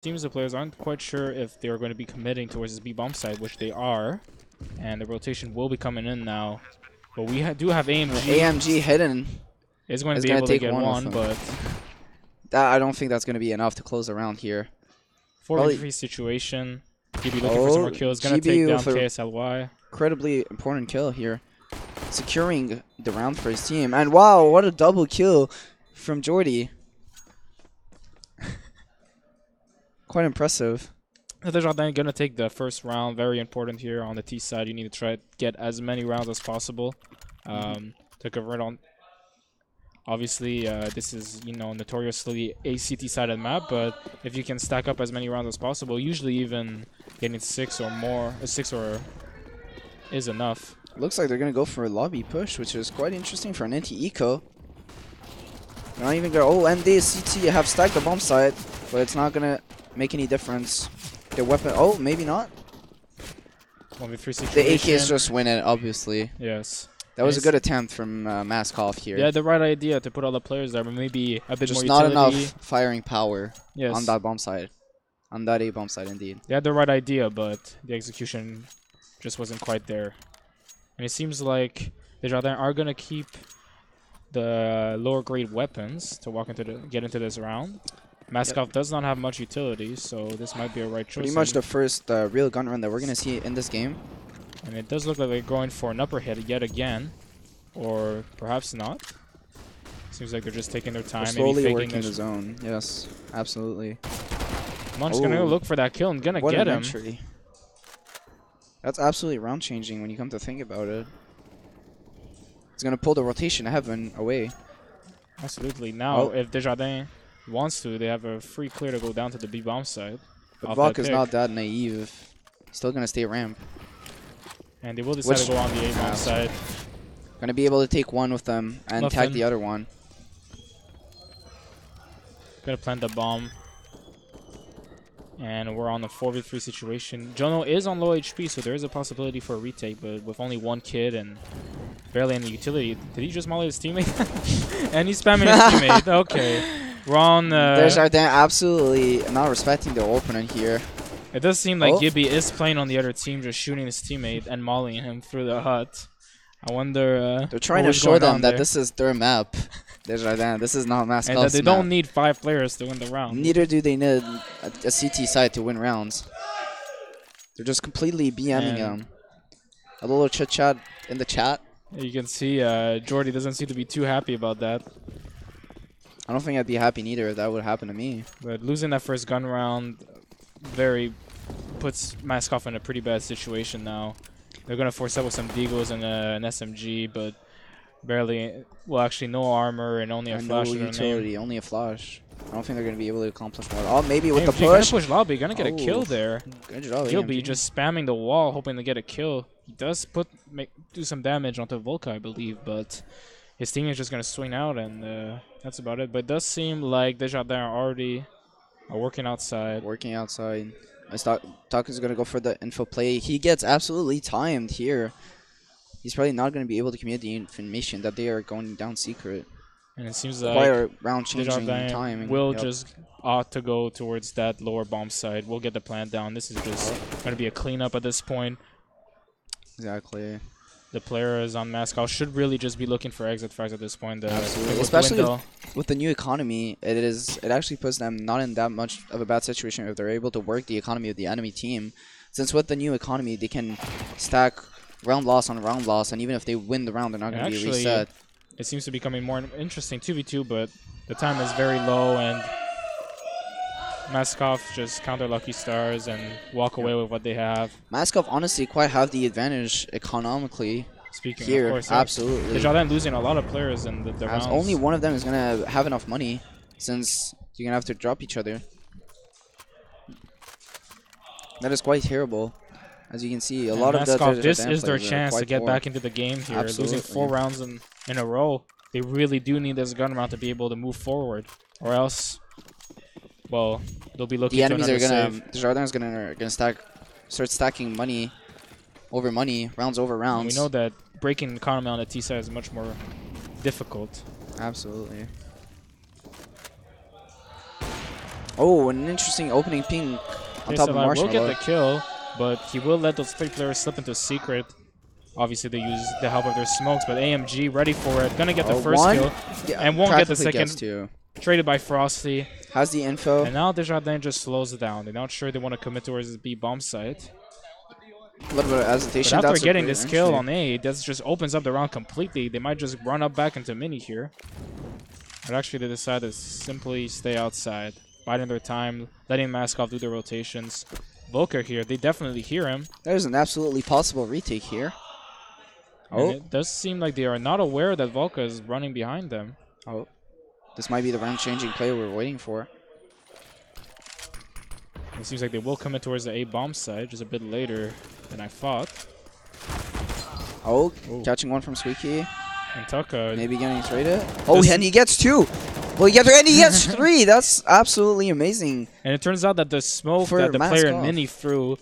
Seems the players aren't quite sure if they're going to be committing towards this B-bomb side, which they are. And the rotation will be coming in now. But we do have AMG. AMG hidden. Is going to be able to get one, but I don't think that's going to be enough to close the round here. 4v3 situation. GB looking for some more kills. Going to take down KSLY. Incredibly important kill here. Securing the round for his team. And wow, what a double kill from Jordy. Quite impressive. Desjardins going to take the first round. Very important here on the T side. You need to try to get as many rounds as possible to convert on. Obviously, this is, you know, notoriously a CT-sided map, but if you can stack up as many rounds as possible, usually even getting 6 or more, 6 or is enough. Looks like they're going to go for a lobby push, which is quite interesting for an anti-eco. They're not even going to... Oh, and they CT have stacked the bomb site, but it's not going to make any difference. Their weapon... Oh, maybe not. 1v3 situation. The AKs just win it, obviously. Yes. That was a good attempt from Maskov here. Yeah, the right idea to put all the players there, but maybe a bit just more utility. Not enough firing power yes. on that bomb side. On that A bomb side, indeed. They had the right idea, but the execution just wasn't quite there. And it seems like Desjardins are going to keep the lower grade weapons to get into this round. Maskov does not have much utility, so this might be a right choice. Pretty much the first real gun run that we're going to see in this game. And it does look like they're going for an upper hit yet again. Or perhaps not. Seems like they're just taking their time. They're slowly working the zone. Yes, absolutely. Munch's going to look for that kill and going to get him. Entry. That's absolutely round changing when you come to think about it. He's going to pull the rotation heaven away. Absolutely. Now, if Desjardins wants to, they have a free clear to go down to the B-bomb side. But Vok is not that naive. He's still going to stay ramp. And they will decide to go on the A-bomb side. Going to be able to take one with them and tag the other one. Going to plant the bomb. And we're on a 4v3 situation. Jono is on low HP, so there is a possibility for a retake, but with only one kid and barely any utility. Did he just molly his teammate? And he's spamming his teammate. Okay. Ron. Desjardins absolutely not respecting the opponent here. It does seem like Gibby is playing on the other team, just shooting his teammate and mollying him through the hut. I wonder. They're trying to show them that this is their map. Desjardins, this is not Maskov's and that they map. don't need 5 players to win the round. Neither do they need a CT side to win rounds. They're just completely BMing them. A little chit chat in the chat. You can see Jordy doesn't seem to be too happy about that. I don't think I'd be happy neither if that would happen to me. But losing that first gun round puts Maskov in a pretty bad situation now. They're going to force up with some Deagles and an SMG, but barely, well, actually no armor and only a flash. No utility, only a flash. I don't think they're going to be able to accomplish that. Oh, maybe with the push. Gonna push lobby, gonna get a kill there. Good job, Gilby just spamming the wall, hoping to get a kill. He does do some damage onto Volca, I believe, but his team is just gonna swing out, and that's about it. But it does seem like Desjardins are working outside. Working outside. Talk is going to go for the info play. He gets absolutely timed here. He's probably not going to be able to communicate the information that they are going down secret. And it seems like a round changing timing. Will just ought to go towards that lower bomb side. We'll get the plant down. This is just going to be a cleanup at this point. Exactly. The players on Maskov should really just be looking for exit frags at this point. Absolutely. Especially with the new economy, it actually puts them not in that much of a bad situation if they're able to work the economy of the enemy team. Since with the new economy, they can stack round loss on round loss, and even if they win the round, they're not going to be reset. It seems to be becoming more interesting 2v2, but the time is very low, and Maskov just counter Lucky Stars and walk away with what they have. Maskov honestly quite have the advantage economically. Speaking here, of course, absolutely. Desjardins losing a lot of players in the rounds. Only one of them is going to have enough money, since you're going to have to drop each other. That is quite terrible. As you can see, a lot of this is their chance to get back into the game here. Absolutely. Losing 4 rounds in a row, they really do need this gun round to be able to move forward, or else, well, they'll be looking. The enemies are gonna. Desjardins gonna start stacking money over money, rounds over rounds. And we know that breaking economy on the T side is much more difficult. Absolutely. Oh, an interesting opening ping on top of will get Marshmallow. the kill, but he will let those 3 players slip into secret. Obviously, they use the help of their smokes, but AMG ready for it. Gonna get the first kill, and won't get the second. Traded by Frosty. Has the info. And now Desjardins just slows it down. They're not sure they want to commit towards this B bomb site. A little bit of hesitation. But after getting this kill on A, that just opens up the round completely. They might just run up back into mini here. But actually, they decide to simply stay outside, biding their time, letting Maskov do their rotations. Volker here, they definitely hear him. There's an absolutely possible retake here. And it does seem like they are not aware that Volker is running behind them. Oh, this might be the round-changing play we're waiting for. It seems like they will commit towards the A bomb side just a bit later than I thought. Oh, catching one from Squeaky. And Tucka. Maybe getting traded. Oh, and he gets 2. Well, he gets 3. That's absolutely amazing. And it turns out that the smoke that the player in mini threw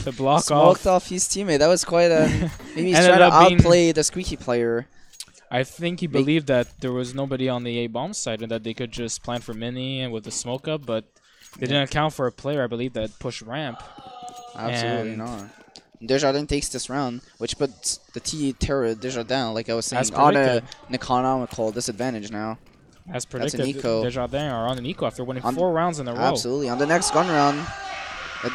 to block smoked off his teammate. That was quite a... Maybe he's trying to outplay the Squeaky player. I think he believed that there was nobody on the A bomb side and that they could just plan for mini and with the smoke up, but they didn't account for a player, I believe, that pushed ramp. Absolutely not. Desjardins takes this round, which puts the Terra Desjardins, like I was saying, on an economical disadvantage now. As predicted, Desjardins are on an eco after winning 4 rounds in a row. Absolutely. On the next gun round,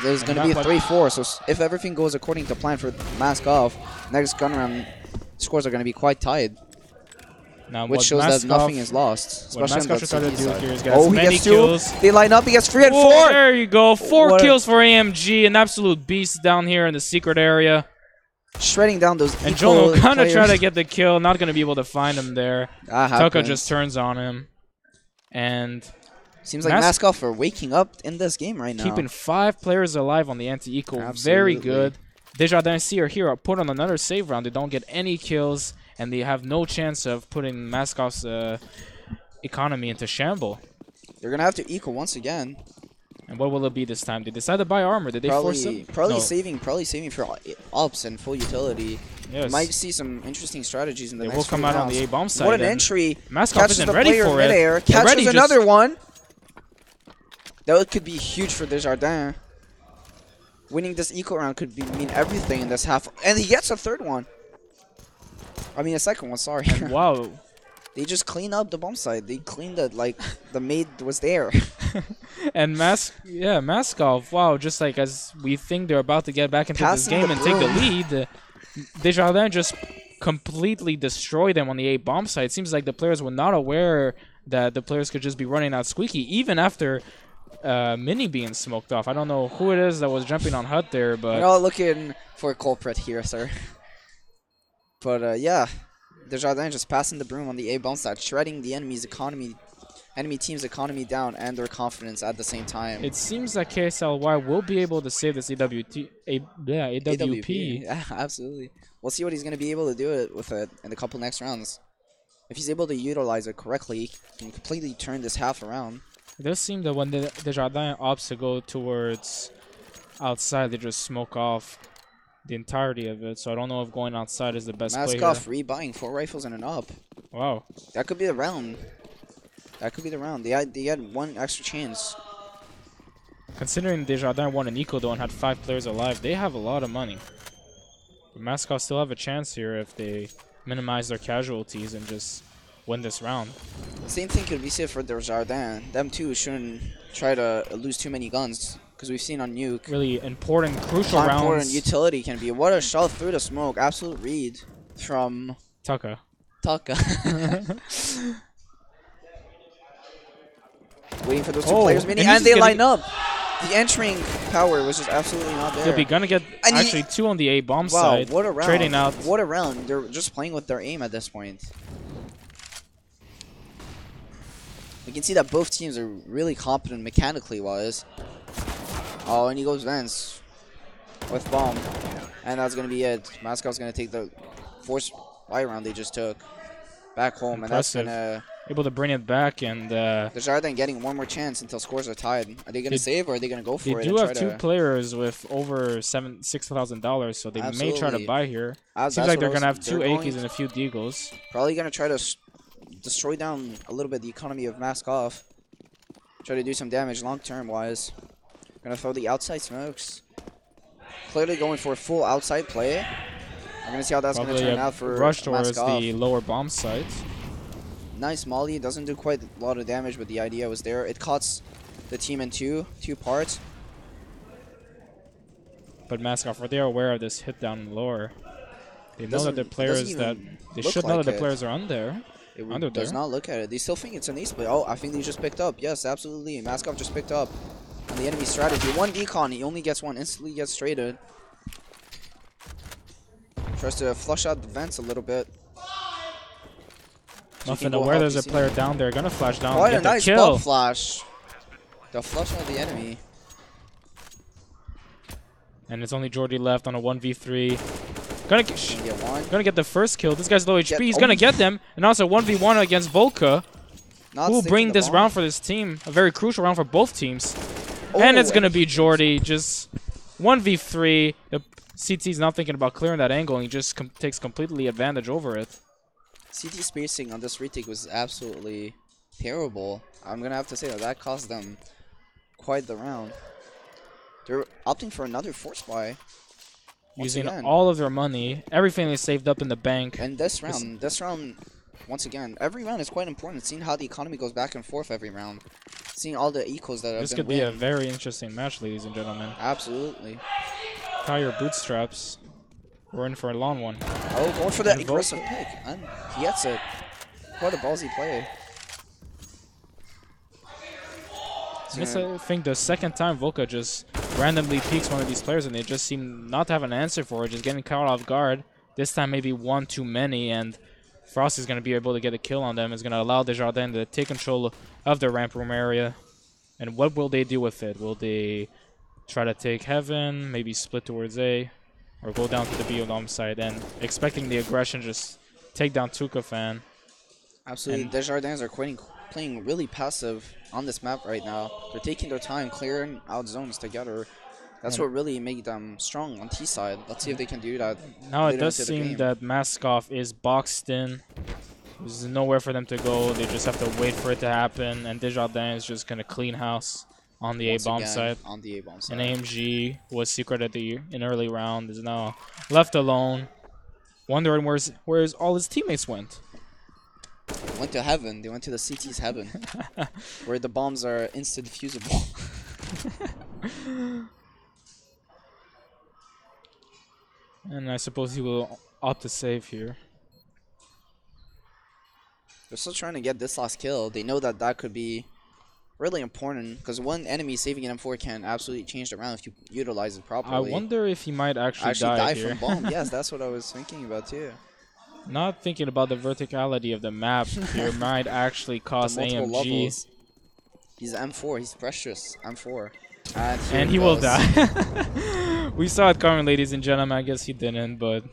there's going to be a 3-4. So if everything goes according to plan for Maskov, next gun round scores are going to be quite tied. Now, which shows that nothing is lost. What Maskov should try to do here is get as many kills. They line up. He gets 3 and 4. There you go. 4 kills for AMG. An absolute beast down here in the secret area. Shredding down those And Jono kind of try to get the kill. Not going to be able to find him there. Tucka just turns on him. And seems like Maskov are waking up in this game right now. Keeping 5 players alive on the anti-eco. Very good. Desjardins here put on another save round. They don't get any kills. And they have no chance of putting Maskov's economy into shamble. They're going to have to eco once again. And what will it be this time? They decided to buy armor. Did they force it? Probably saving for ups and full utility. Yes. We might see some interesting strategies in the next will come out on the A bomb side. What an entry! Maskov isn't ready for it. Catches another one. That could be huge for Desjardins. Winning this eco round could mean everything in this half. And he gets a 3rd one. I mean, a 2nd one, sorry. And wow. They just cleaned up the bomb site. They cleaned it like the maid was there. And Maskov, wow, just like as we think they're about to get back into this game and take the lead, Desjardins just completely destroyed them on the A bomb site. It seems like the players were not aware that the players could just be running out Squeaky, even after Mini being smoked off. I don't know who it is that was jumping on Hut there, but... We're all looking for a culprit here, sir. But yeah, Desjardins just passing the broom on the A bomb side, shredding the enemy team's economy down and their confidence at the same time. It seems that KSLY will be able to save this AWP. Yeah, absolutely. We'll see what he's going to be able to do with it in the couple next rounds. If he's able to utilize it correctly, he can completely turn this half around. It does seem that when Desjardins opts to go towards outside, they just smoke off the entirety of it, so I don't know if going outside is the best play here. Maskov rebuying 4 rifles and an up. Wow. That could be the round. That could be the round. They had 1 extra chance. Considering Desjardins won an eco though and had 5 players alive, they have a lot of money. But Maskov still have a chance here if they minimize their casualties and just win this round. Same thing could be said for Desjardins. Them too shouldn't try to lose too many guns. Because we've seen on Nuke. Really important, crucial rounds. How important utility can be. What a shot through the smoke. Absolute read from... Tucka. Waiting for those 2 players. And they line up. The entering power was just absolutely not there. They'll be gonna get actually 2 on the A bomb side. What a round. Trading out. What a round. They're just playing with their aim at this point. We can see that both teams are really competent mechanically wise. Oh, and he goes Vance with bomb. And that's going to be it. Maskov's going to take the force buy round they just took back home. Impressive. And that's going to... Able to bring it back and... Desjardins getting 1 more chance until scores are tied. Are they going to save or are they going to go for it? They do have 2 players with over $6,000, so they may try to buy here. Seems like they're going to have 2 Akis and a few Deagles. Probably going to try to destroy down a little bit the economy of Maskov. Try to do some damage long term wise. Gonna throw the outside smokes. Clearly going for a full outside play. I'm gonna see how that's Probably gonna turn a out for rush towards Maskov. the lower bomb site. Nice molly. Doesn't do quite a lot of damage, but the idea was there. It cuts the team in two parts. But Maskov, are they aware of this hit down lower? They know that the players that they should know that the players are under there. It does not look at it. They still think it's an ace play. Oh, I think they just picked up. Yes, absolutely. Maskov just picked up on the enemy strategy. One decon. He only gets one. Instantly gets traded. Tries to flush out the vents a little bit. Nothing aware there's a player down there. Gonna flash down. Quite and a get nice the kill. bug flash. The flush out the enemy. And it's only Jordy left on a 1v3. Gonna get the first kill. This guy's low HP. He's gonna get them. And also 1v1 against Volca. Who will bring this round for this team. A very crucial round for both teams. And it's gonna be Jordy. Just 1v3. The CT's not thinking about clearing that angle. And he just takes completely advantage over it. CT spacing on this retake was absolutely terrible. I'm gonna have to say that cost them quite the round. They're opting for another force buy. Using all of their money, everything they saved up in the bank. And this round, once again, every round is quite important. Seeing how the economy goes back and forth every round. Seeing all the equals that have been This could be a very interesting match, ladies and gentlemen. Absolutely. Tie your bootstraps. We're in for a long one. Oh, going for that aggressive pick. And he gets it. What a ballsy play. This, I think, the second time Volca just randomly peeks one of these players and they just seem not to have an answer for it, just getting caught off guard. This time maybe one too many, and Frost is going to be able to get a kill on them. It's going to allow Desjardins to take control of the ramp room area. And what will they do with it? Will they try to take Heaven, maybe split towards A, or go down to the B on side? And expecting the aggression, just take down Tukafan. Absolutely. Desjardins are playing really passive on this map right now. They're taking their time, clearing out zones together. That's what really made them strong on T side. Let's see if they can do that. Now it does seem that Maskov is boxed in. There's nowhere for them to go. They just have to wait for it to happen. And Desjardins is just going to clean house on the A-bomb side. On the A-bomb side. And AMG was secret at in early round. Is now left alone. Wondering where's all his teammates went. Went to heaven. They went to the CT's heaven. Where the bombs are instant fusible. And I suppose he will opt to save here. They're still trying to get this last kill. They know that could be really important because one enemy saving an M4 can absolutely change the round if you utilize it properly. I wonder if he might actually die here. From bomb. Yes, that's what I was thinking about too. Not thinking about the verticality of the map here might actually cost AMG. Levels. He's M4. He's precious. M4. And he will die. We saw it coming, ladies and gentlemen. I guess he didn't, but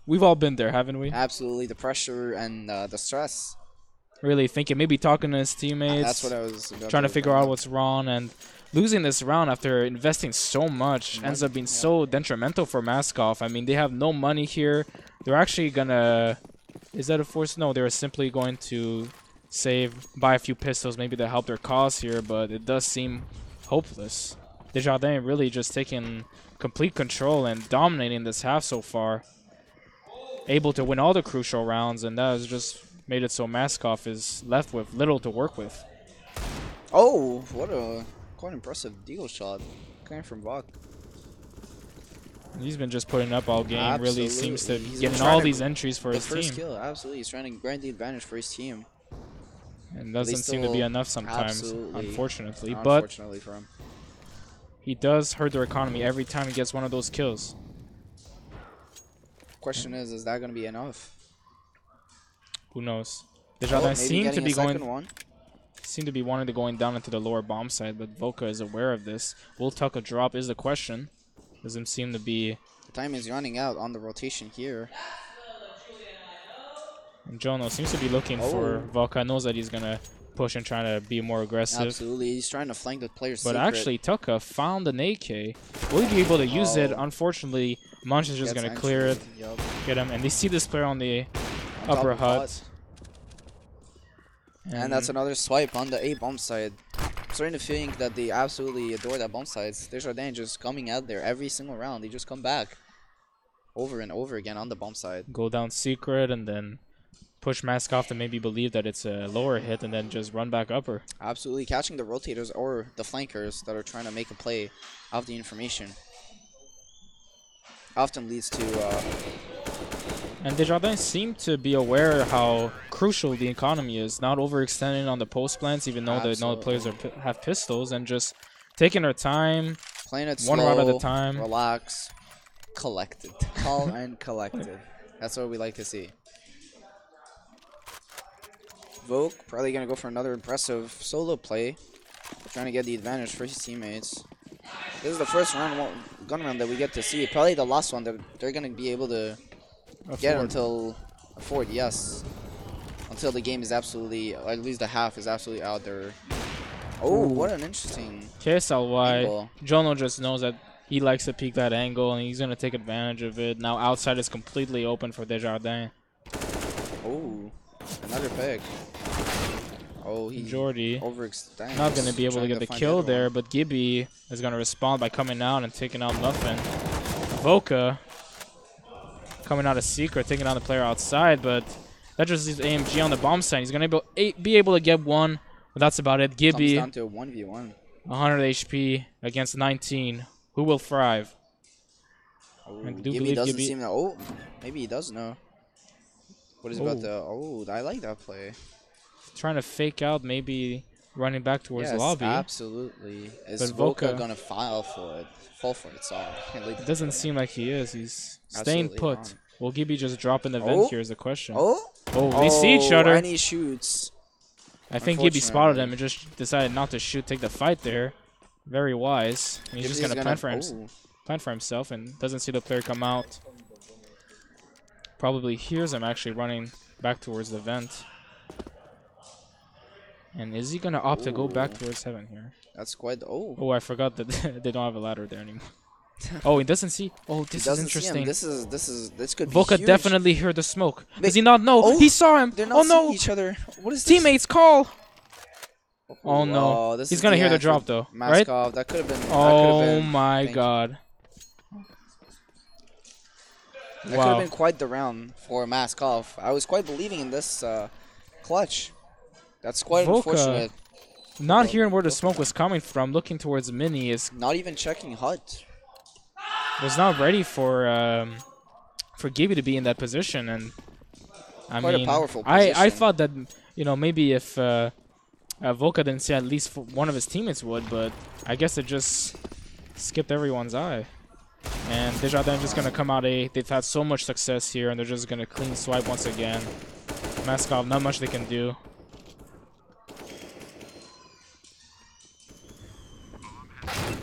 we've all been there, haven't we? Absolutely. The pressure and the stress. Really thinking, maybe talking to his teammates. That's what I was trying to figure out what's wrong, and losing this round after investing so much ends up being so detrimental for Maskov. I mean, they have no money here. They're actually gonna... Is that a force? No, they're simply going to buy a few pistols, maybe to help their cause here, but it does seem hopeless. Desjardins really just taking complete control and dominating this half so far. Able to win all the crucial rounds, and that has just made it so Maskov is left with little to work with. Oh, what a quite impressive deagle shot coming from Vok. He's been just putting up all game. Absolutely. Really seems to be getting all these entries for his team. The first kill, absolutely. He's trying to grind the advantage for his team. And doesn't seem to be enough sometimes, unfortunately. Unfortunately for him. He does hurt their economy every time he gets one of those kills. Question is that going to be enough? Who knows? Desjardins seem to be wanting to going down into the lower bomb side, but Volca is aware of this. Will Tuck a drop is the question. Doesn't seem to be. The time is running out on the rotation here. And Jono seems to be looking for Volca. Knows that he's gonna push and try to be more aggressive. Absolutely, he's trying to flank the player's But actually, Tucka found an AK. Will he be able to use it? Unfortunately, Munch is just gonna clear it, get him, and they see this player on the upper hut. And that's another swipe on the A-bomb side. starting to think that they absolutely adore that bomb sites. Desjardins just coming out there every single round. They just come back over and over again on the bomb side. Go down secret and then push mask off to maybe believe that it's a lower hit and then just run back upper. Absolutely catching the rotators or the flankers that are trying to make a play off the information. Often leads to... And Desjardins seem to be aware how crucial the economy is, not overextending on the post plants, even though the players have pistols, and just taking their time, playing it one slow, round at a time. Relax, collected, calm and collected. That's what we like to see. Vogue probably gonna go for another impressive solo play, trying to get the advantage for his teammates. This is the first gun round that we get to see. Probably the last one that they're gonna be able to get until yes, until the game is absolutely, or at least the half is absolutely out there. Oh, what an interesting KSLY. angle. Jono just knows that he likes to peek that angle, and he's gonna take advantage of it. Now outside is completely open for Desjardins. Oh, another pick. Oh, he Jordy overextends. not gonna be able to get the kill there, but Gibby is gonna respond by coming out and taking out Muffin. Voka coming out of secret, taking out the player outside, but that just leaves AMG on the bomb side. He's gonna be able to get one, but that's about it. Gibby comes down to a 1v1. 100 HP against 19. Who will thrive? Oh, I do Gibby believe doesn't Gibby. seem to. Oh, maybe he does know. What is about the? Oh, I like that play. Trying to fake out, maybe running back towards lobby. Absolutely. Is But Voka Voka gonna fall for it? Sorry. It doesn't seem like he is. He's staying put. Wrong. Will Gibby just drop in the vent here is the question. Oh, they see each other. And he shoots. I think Gibby spotted him and just decided not to shoot, take the fight there. Very wise. And he's just gonna plan for himself and doesn't see the player come out. Probably hears him actually running back towards the vent. And is he gonna opt to go back towards heaven here? That's quite. Oh, I forgot that they don't have a ladder there anymore. Oh, he doesn't see. Oh, this is interesting. This could be Voka huge. definitely heard the smoke. Does he not know? He saw him. They're not no! seeing each other. What is this? Teammates call. Oh no! He's gonna hear the drop though, right? That could have been. Oh my god! That could have been quite the round for Mask Off. I was quite believing in this clutch. That's quite unfortunate. Not hearing where the smoke was coming from, looking towards Mini is not even checking HUD. Was not ready for Gibby to be in that position, and I mean, a powerful position. I thought that maybe if Voka didn't see at least one of his teammates would, but I guess it just skipped everyone's eye. And Desjardins just gonna come out A. They've had so much success here, and they're just gonna clean swipe once again. Maskov, not much they can do.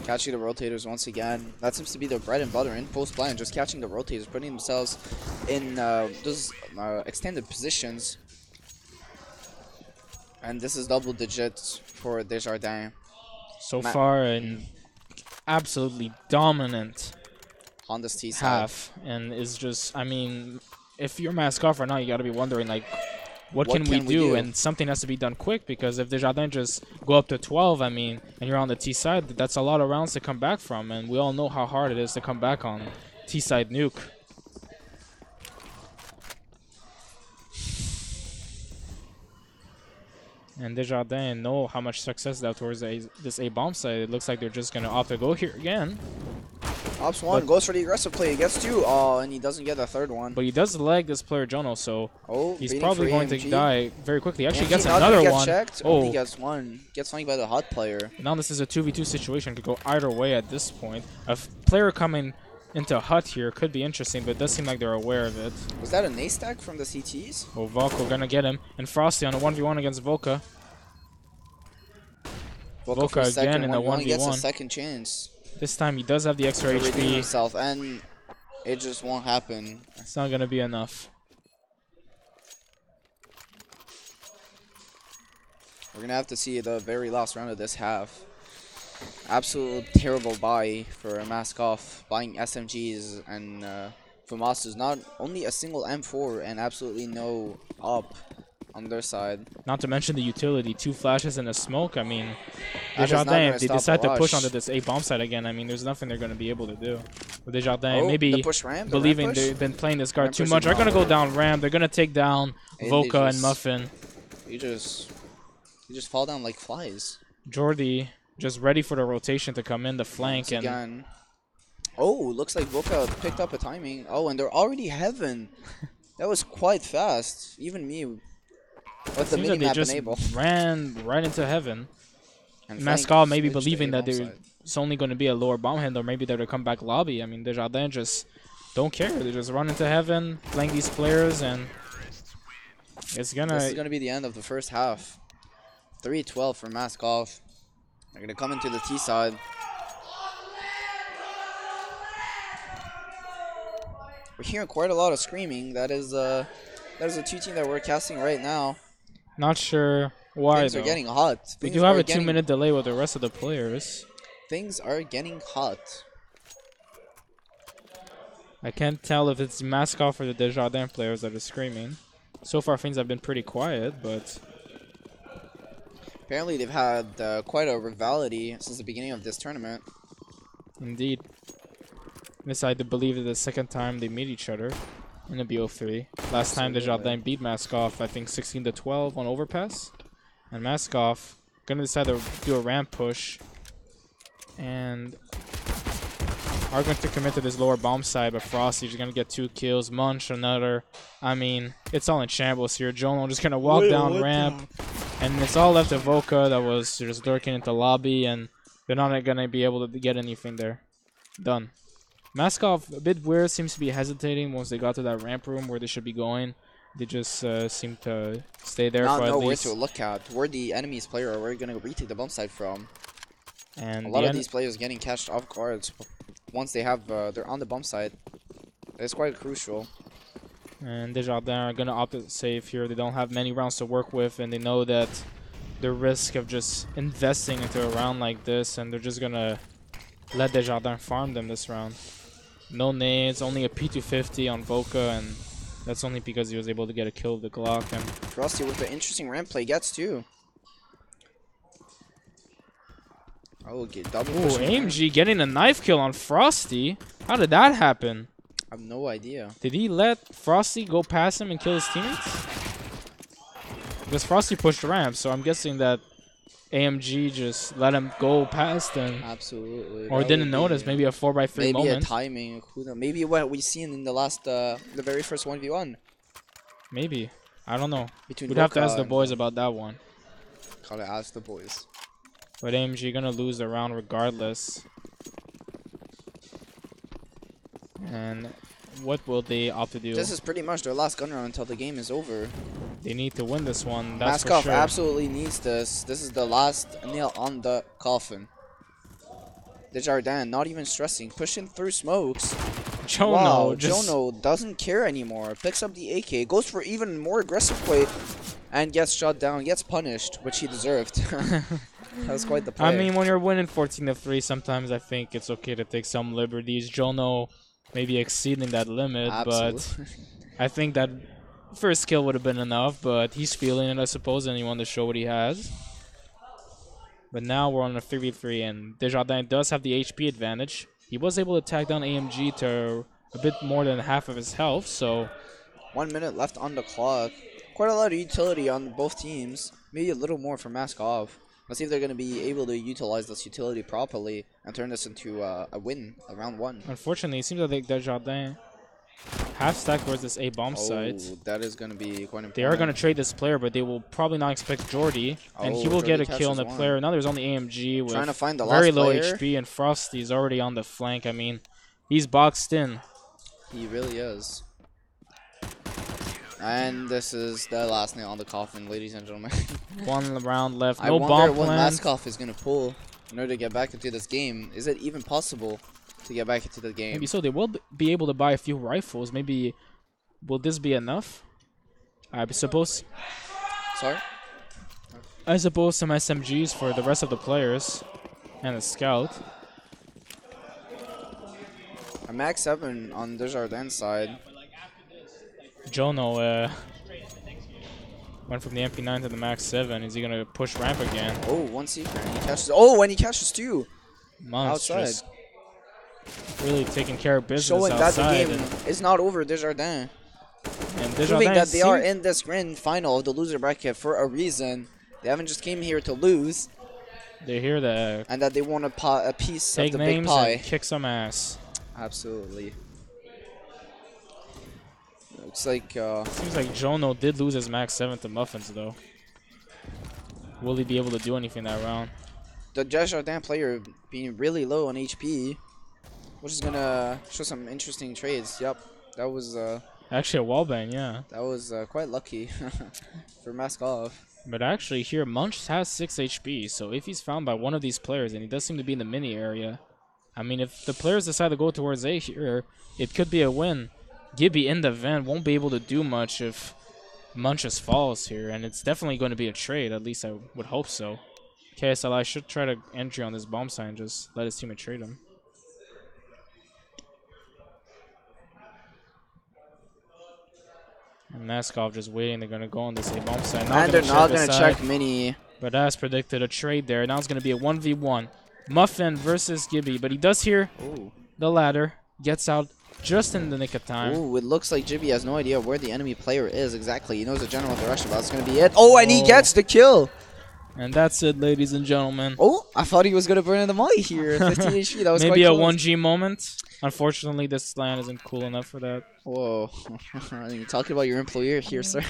Catching the rotators once again. That seems to be their bread and butter in post plan. Just catching the rotators, putting themselves in those extended positions. And this is double digits for Desjardins. So far, an absolutely dominant Honda's T half, and is just, I mean, if you're mask off right now, you got to be wondering like, what can we do? And something has to be done quick, because if Desjardins just go up to 12, I mean, and you're on the T side, that's a lot of rounds to come back from, and we all know how hard it is to come back on T side nuke. And Desjardins know how much success they have towards this A bomb site. It looks like they're just gonna opt to go here again. Ops one, goes for the aggressive play, gets two. Oh, and he doesn't get the third one. But he does lag this player Jono, so he's probably going to AMG. Die very quickly. Actually AMG gets another one. Checked. Oh, he gets one. Gets flanked by the hot player. Now this is a 2v2 situation. Could go either way at this point. A player coming into hut here could be interesting, but it does seem like they're aware of it. Was that a nace stack from the CTs? Oh, Volko gonna get him. And Frosty on a 1v1 against Volka. Volka again in the 1v1. He gets a second chance. This time he does have the extra HP. Himself, and it just won't happen. It's not gonna be enough. We're gonna have to see the very last round of this half. Absolute terrible buy for Maskov, buying SMGs and Famas is not only a single M4 and absolutely no up on their side. Not to mention the utility, 2 flashes and a smoke. I mean, That is not Desjardins, gonna if they stop decide the to push rush. onto this A bomb side again, I mean, there's nothing they're going to be able to do. With Desjardins, Oh, the maybe push ramp, the ramp believing push? they've been playing this card Ramp too push much, did are going to not go work. down ramp. They're going to take down And Voka and just- Muffin. You just fall down like flies. Jordy just ready for the rotation to come in the flank. Once And again. Oh, looks like Voka picked up a timing. Oh, and they're already heaven. That was quite fast. Even me, with the seems mini that they map just enable. ran right into heaven. And Mascot maybe switched to believing that A-bomb there's side. only going to be a lower bomb handler. Maybe they're to come back lobby. I mean, Desjardins just don't care. They just run into heaven, playing these players, and it's gonna. This is gonna be the end of the first half. 3-12 for Maskov. They're gonna come into the T side. We're hearing quite a lot of screaming. That is the 2 team that we're casting right now. Not sure why Things though. are getting hot. We Things do have are a getting- 2-minute delay with the rest of the players. Things are getting hot. I can't tell if it's Mascot or the Desjardins players that are screaming. So far, things have been pretty quiet, but Apparently, they've had quite a rivalry since the beginning of this tournament. indeed, decided to believe it the second time they meet each other in the BO3. Last time Desjardins beat Mascot, I think 16-12 on overpass, and Mascot gonna decide to do a ramp push, and are going to commit to this lower bomb side, but Frosty's gonna get 2 kills, Munch another. I mean, it's all in shambles here. Jono just gonna walk down ramp, and it's all left to Voka that was just lurking into lobby, and they're not gonna be able to get anything there. Done. Maskov, a bit weird, seems to be hesitating once they got to that ramp room where they should be going. They just seem to stay there Not for at know where least. to look at. Where the enemy's player or where you're gonna retake the bomb side from. And A lot of these players getting catched off guards once they have they're on the bomb side. It's quite crucial. And Desjardins are going to opt to save here. They don't have many rounds to work with, and they know that the risk of just investing into a round like this, and they're just going to let Desjardins farm them this round. No nades, only a P250 on Voka, and that's only because he was able to get a kill with the Glock. And Frosty with the interesting ramp play gets too. Oh, get double ooh, pushing ramp. AMG getting a knife kill on Frosty. How did that happen? I have no idea. Did he let Frosty go past him and kill his teammates? Because Frosty pushed ramp, so I'm guessing that AMG just let him go past him. Absolutely. Or That didn't would notice, be- maybe a 4x3 maybe moment. a timing. Who knows? Maybe what we seen in the last, the very first 1v1 Maybe. I don't know. between. We'd have to Voka ask the and- boys about that one. Gotta ask the boys. But AMG gonna lose the round regardless. And what will they opt to do? This is pretty much their last gun round until the game is over. They need to win this one, that's Maskov for sure. absolutely needs this. This is the last nail on the coffin. Desjardins not even stressing, pushing through smokes. Jono Wow, just Jono doesn't care anymore. Picks up the AK, goes for even more aggressive play, and gets shot down, gets punished, which he deserved. That was quite the play. I mean, when you're winning 14-3, sometimes I think it's okay to take some liberties. Jono maybe exceeding that limit, absolutely. but I think that first kill would have been enough, but he's feeling it, I suppose, and he wanted to show what he has. But now we're on a 3v3, and Desjardins does have the HP advantage. He was able to tag down AMG to a bit more than half of his health, so 1 minute left on the clock. Quite a lot of utility on both teams. Maybe a little more for Maskov. Let's see if they're going to be able to utilize this utility properly and turn this into a win, a round 1. unfortunately, it seems like Desjardins half stack towards this A bomb site. That is going to be quite important. They are going to trade this player, but they will probably not expect Jordy, and he Oh, will get a Jordy kill on the catches player. one. Now there's only AMG with Trying to find the very last low player. HP, and Frosty's already on the flank. I mean, he's boxed in. He really is. And this is the last nail on the coffin, ladies and gentlemen. 1 round left. I No wonder bomb what planned. Maskov is going to pull in order to get back into this game. Is it even possible to get back into the game? Maybe so. They will be able to buy a few rifles. Maybe will this be enough? I suppose. Sorry? I suppose some SMGs for the rest of the players, and a scout. A Max 7 on Desjardins' side. Jono Went from the MP9 to the Max 7. Is he gonna push ramp again? Oh, one secret. And he catches. Oh, and he catches two. Months Outside. just really taking care of business Showing that the outside. game is not over, Desjardins. And Proving that Desjardins they are in this grand final of the loser bracket for a reason. They haven't just came here to lose. They're here to and that they want a piece take of the big names pie. and kick some ass. Absolutely. Looks like seems like Jono did lose his Max 7 to Muffins though. Will he be able to do anything that round? the Desjardins player being really low on HP, which is gonna show some interesting trades. Yep, that was Actually a wallbang, yeah. that was quite lucky for Maskov. But actually here, Munch has 6 HP, so if he's found by one of these players, and he does seem to be in the mini area, I mean, if the players decide to go towards A here, it could be a win. Gibby in the vent won't be able to do much if Munch just falls here, and it's definitely going to be a trade, at least I would hope so. KSLI should try to entry on this bomb sign, just let his teammate trade him. And Maskov just waiting. They're going to go on this A bomb sign. And they're not going to check mini. But as predicted, a trade there. Now it's going to be a 1v1. Muffin versus Gibby. But he does hear the ladder. Gets out just in the nick of time. Ooh, it looks like Gibby has no idea where the enemy player is exactly. He knows the general direction, but that's going to be it. Oh, and he gets the kill. And that's it, ladies and gentlemen. Oh, I thought he was going to burn in the molly here. 50 HP, that was maybe quite a close. 1G moment. Unfortunately, this land isn't cool enough for that. Whoa. You're talking about your employer here, sir.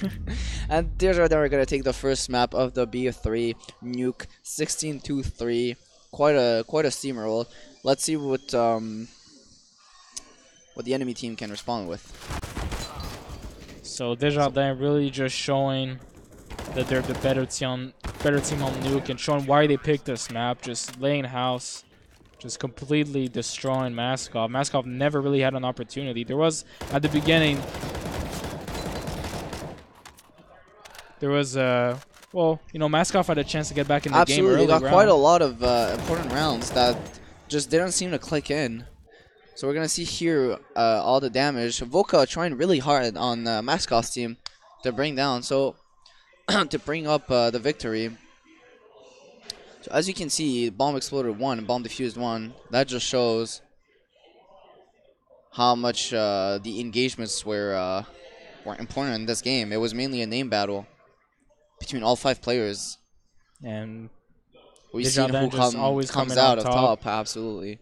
And Desjardins are going to take the first map of the B3. Nuke 16-2-3. Quite a steamroll. Let's see what the enemy team can respond with. So Desjardins really just showing that they're the better team on Nuke and showing why they picked this map. Just laying house. Just completely destroying Maskov. Maskov never really had an opportunity. There was, at the beginning, there was, well, you know, Maskov had a chance to get back in the game early. Absolutely, got quite a lot of important rounds that just didn't seem to click in. So we're going to see here all the damage. Voka trying really hard on Maskov's team to bring down, so to bring up the victory. So as you can see, bomb exploded 1 and bomb defused 1. That just shows how much the engagements were important in this game. It was mainly a name battle between all 5 players. And we've seen who comes out of top. Absolutely.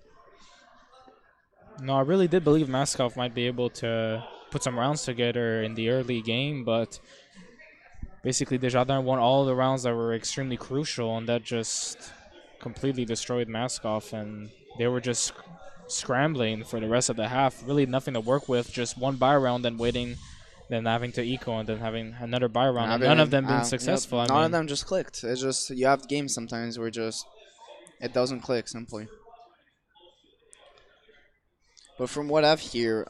No, I really did believe Maskov might be able to put some rounds together in the early game, but basically Desjardins won all the rounds that were extremely crucial, and that just completely destroyed Maskov, and they were just scrambling for the rest of the half. Really nothing to work with, just one buy round, then waiting, then having to eco, and then having another buy round, and none of them being successful. Yep, none of them just clicked. It's just, you have games sometimes where just, it doesn't click simply. But from what I've heard,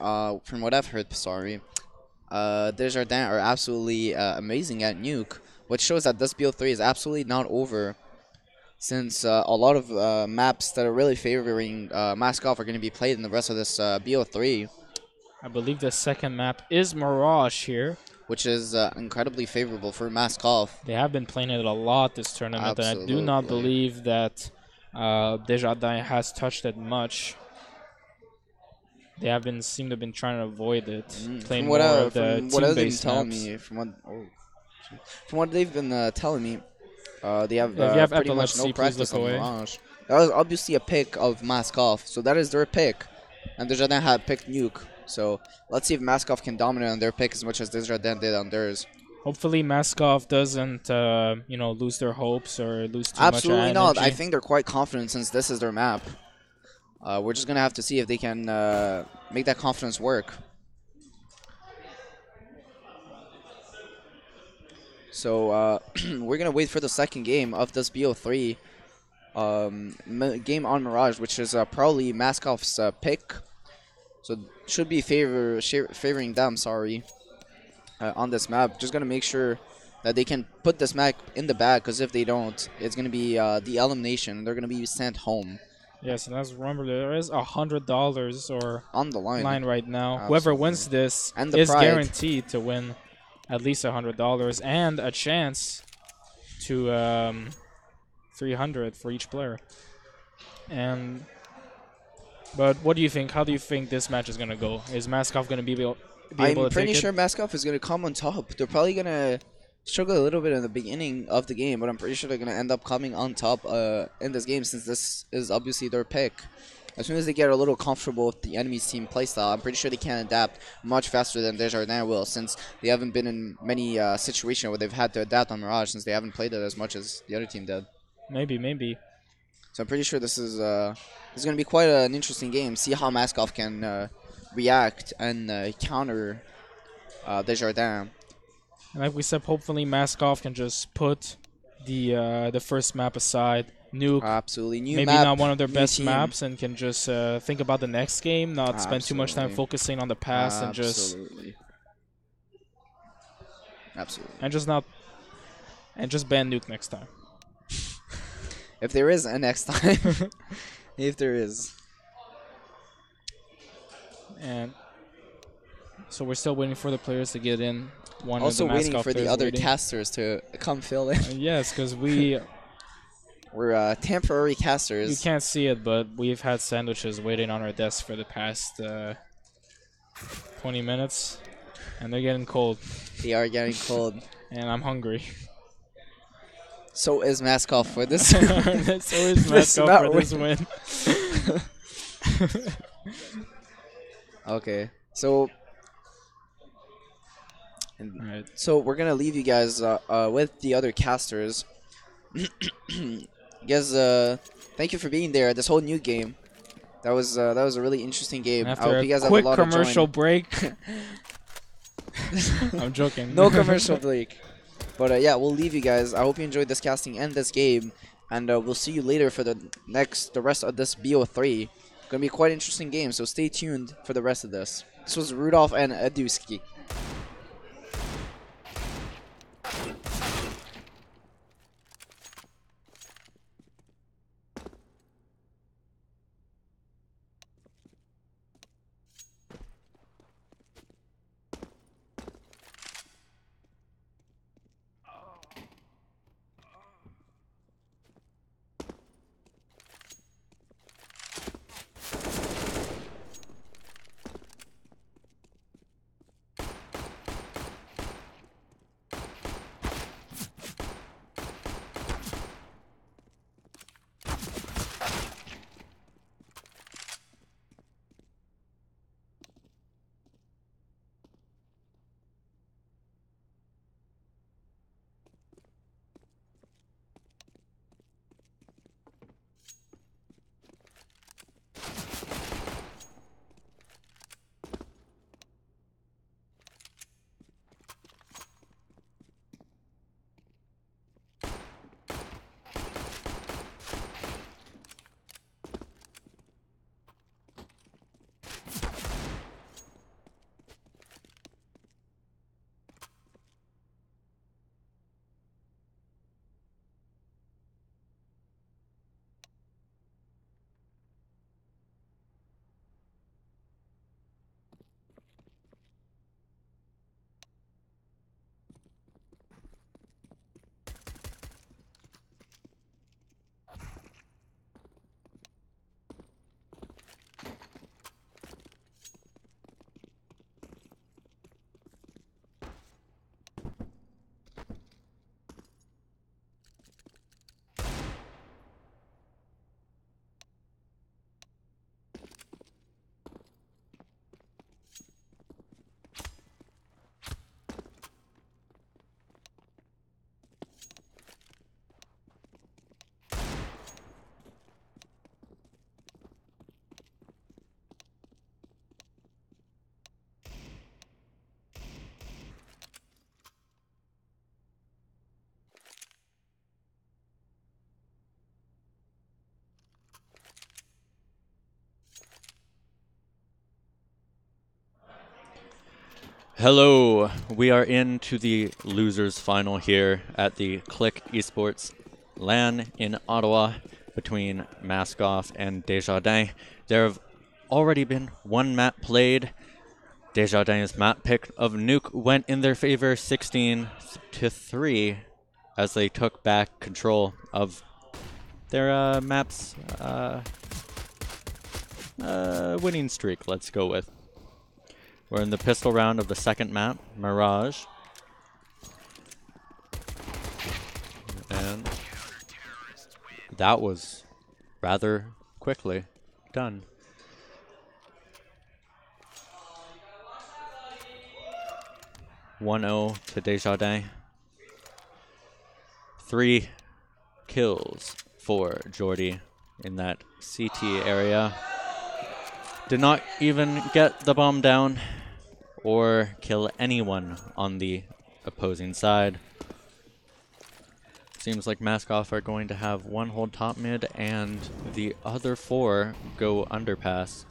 Desjardins are absolutely amazing at Nuke, which shows that this BO3 is absolutely not over, since a lot of maps that are really favoring Maskov are going to be played in the rest of this BO3. I believe the second map is Mirage here, which is incredibly favorable for Maskov. They have been playing it a lot this tournament, and I do not believe that Desjardins has touched it much. They have seem to have been trying to avoid it, playing more of the team-based maps. From what they've been telling me, they have, if you have pretty epilepsy, much no practice on away. Mirage. That was obviously a pick of Maskov, so that is their pick. And Desjardins had picked Nuke, so let's see if Maskov can dominate on their pick as much as Desjardins did on theirs. Hopefully Maskov doesn't, you know, lose their hopes or lose too much energy. Absolutely not. I think they're quite confident since this is their map. We're just going to have to see if they can make that confidence work. So we're going to wait for the second game of this BO3 game on Mirage, which is probably Maskov's pick. So should be favoring them, on this map. Just going to make sure that they can put this map in the bag, because if they don't, it's going to be the elimination. They're going to be sent home. Yes, and let's remember there is $100 or on the line right now. Absolutely. Whoever wins this and is guaranteed to win at least $100 and a chance to 300 for each player. But what do you think? How do you think this match is gonna go? Is Maskov gonna be able I'm to pretty take it? sure Maskov is going to come on top. They're probably going to struggle a little bit in the beginning of the game, but I'm pretty sure they're going to end up coming on top in this game since this is obviously their pick. As soon as they get a little comfortable with the enemy's team playstyle, I'm pretty sure they can adapt much faster than Desjardins will, since they haven't been in many situations where they've had to adapt on Mirage, since they haven't played it as much as the other team did. Maybe. So I'm pretty sure this is going to be quite an interesting game. See how Maskov can react and counter Desjardins. And like we said, hopefully Maskov can just put the first map aside, nuke. Absolutely. New Maybe map, not one of their new best team. maps, and can just think about the next game, not spend too much time Absolutely. focusing on the past, Absolutely. and just ban nuke next time. If there is a next time. If there is. And so we're still waiting for the players to get in. One Also of the waiting Maskov for the players other waiting. casters to come fill in. Yes, because we're temporary casters. you can't see it, but we've had sandwiches waiting on our desk for the past 20 minutes, and they're getting cold. They are getting cold. And I'm hungry. So is Maskov for this. So is Maskov for this win. Okay, so Alright. so we're gonna leave you guys with the other casters. Guys, thank you for being there. This whole new game, that was a really interesting game. I After hope a you guys have a quick lot commercial of break. I'm joking. no commercial break. But yeah, we'll leave you guys. I hope you enjoyed this casting and this game, and we'll see you later for the rest of this BO3. Gonna be quite an interesting game, so stay tuned for the rest of this. This was Rudolph and Aduski. Hello, we are into the losers final here at the Click Esports LAN in Ottawa between Maskov and Desjardins. There have already been one map played. Desjardins' map pick of Nuke went in their favor 16-3 as they took back control of their map's winning streak, let's go with. We're in the pistol round of the second map, Mirage. And that was rather quickly done. (1-0) to Desjardins. 3 kills for Jordy in that CT area. Did not even get the bomb down or kill anyone on the opposing side. Seems like Maskoff are going to have one hold top mid and the other 4 go underpass.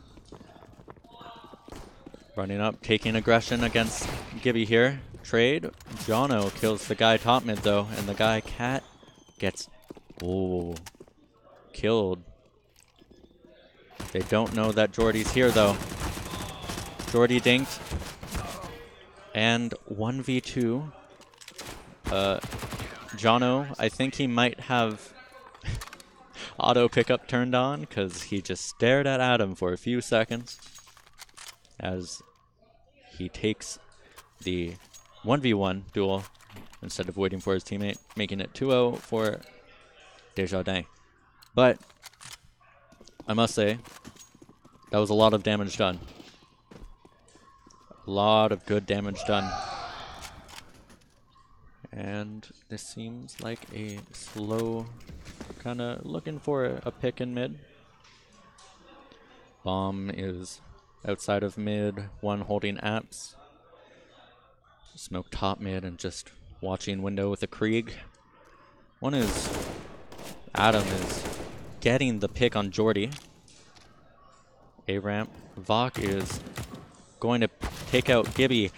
Running up, taking aggression against Gibby here. Trade. Jono kills the guy top mid though, and the guy Cat gets killed. They don't know that Jordy's here though. Jordy dinked. And 1v2. Jono, I think he might have auto pickup turned on because he just stared at Adam for a few seconds as he takes the 1v1 duel instead of waiting for his teammate, making it 2-0 for Desjardins. But I must say, that was a lot of damage done. A lot of good damage done. And this seems like a slow, kind of looking for a pick in mid. Bomb is outside of mid, one holding apps. Smoke top mid and just watching window with a Krieg. One is Adam is getting the pick on Jordy. A ramp. Vok is going to take out Gibby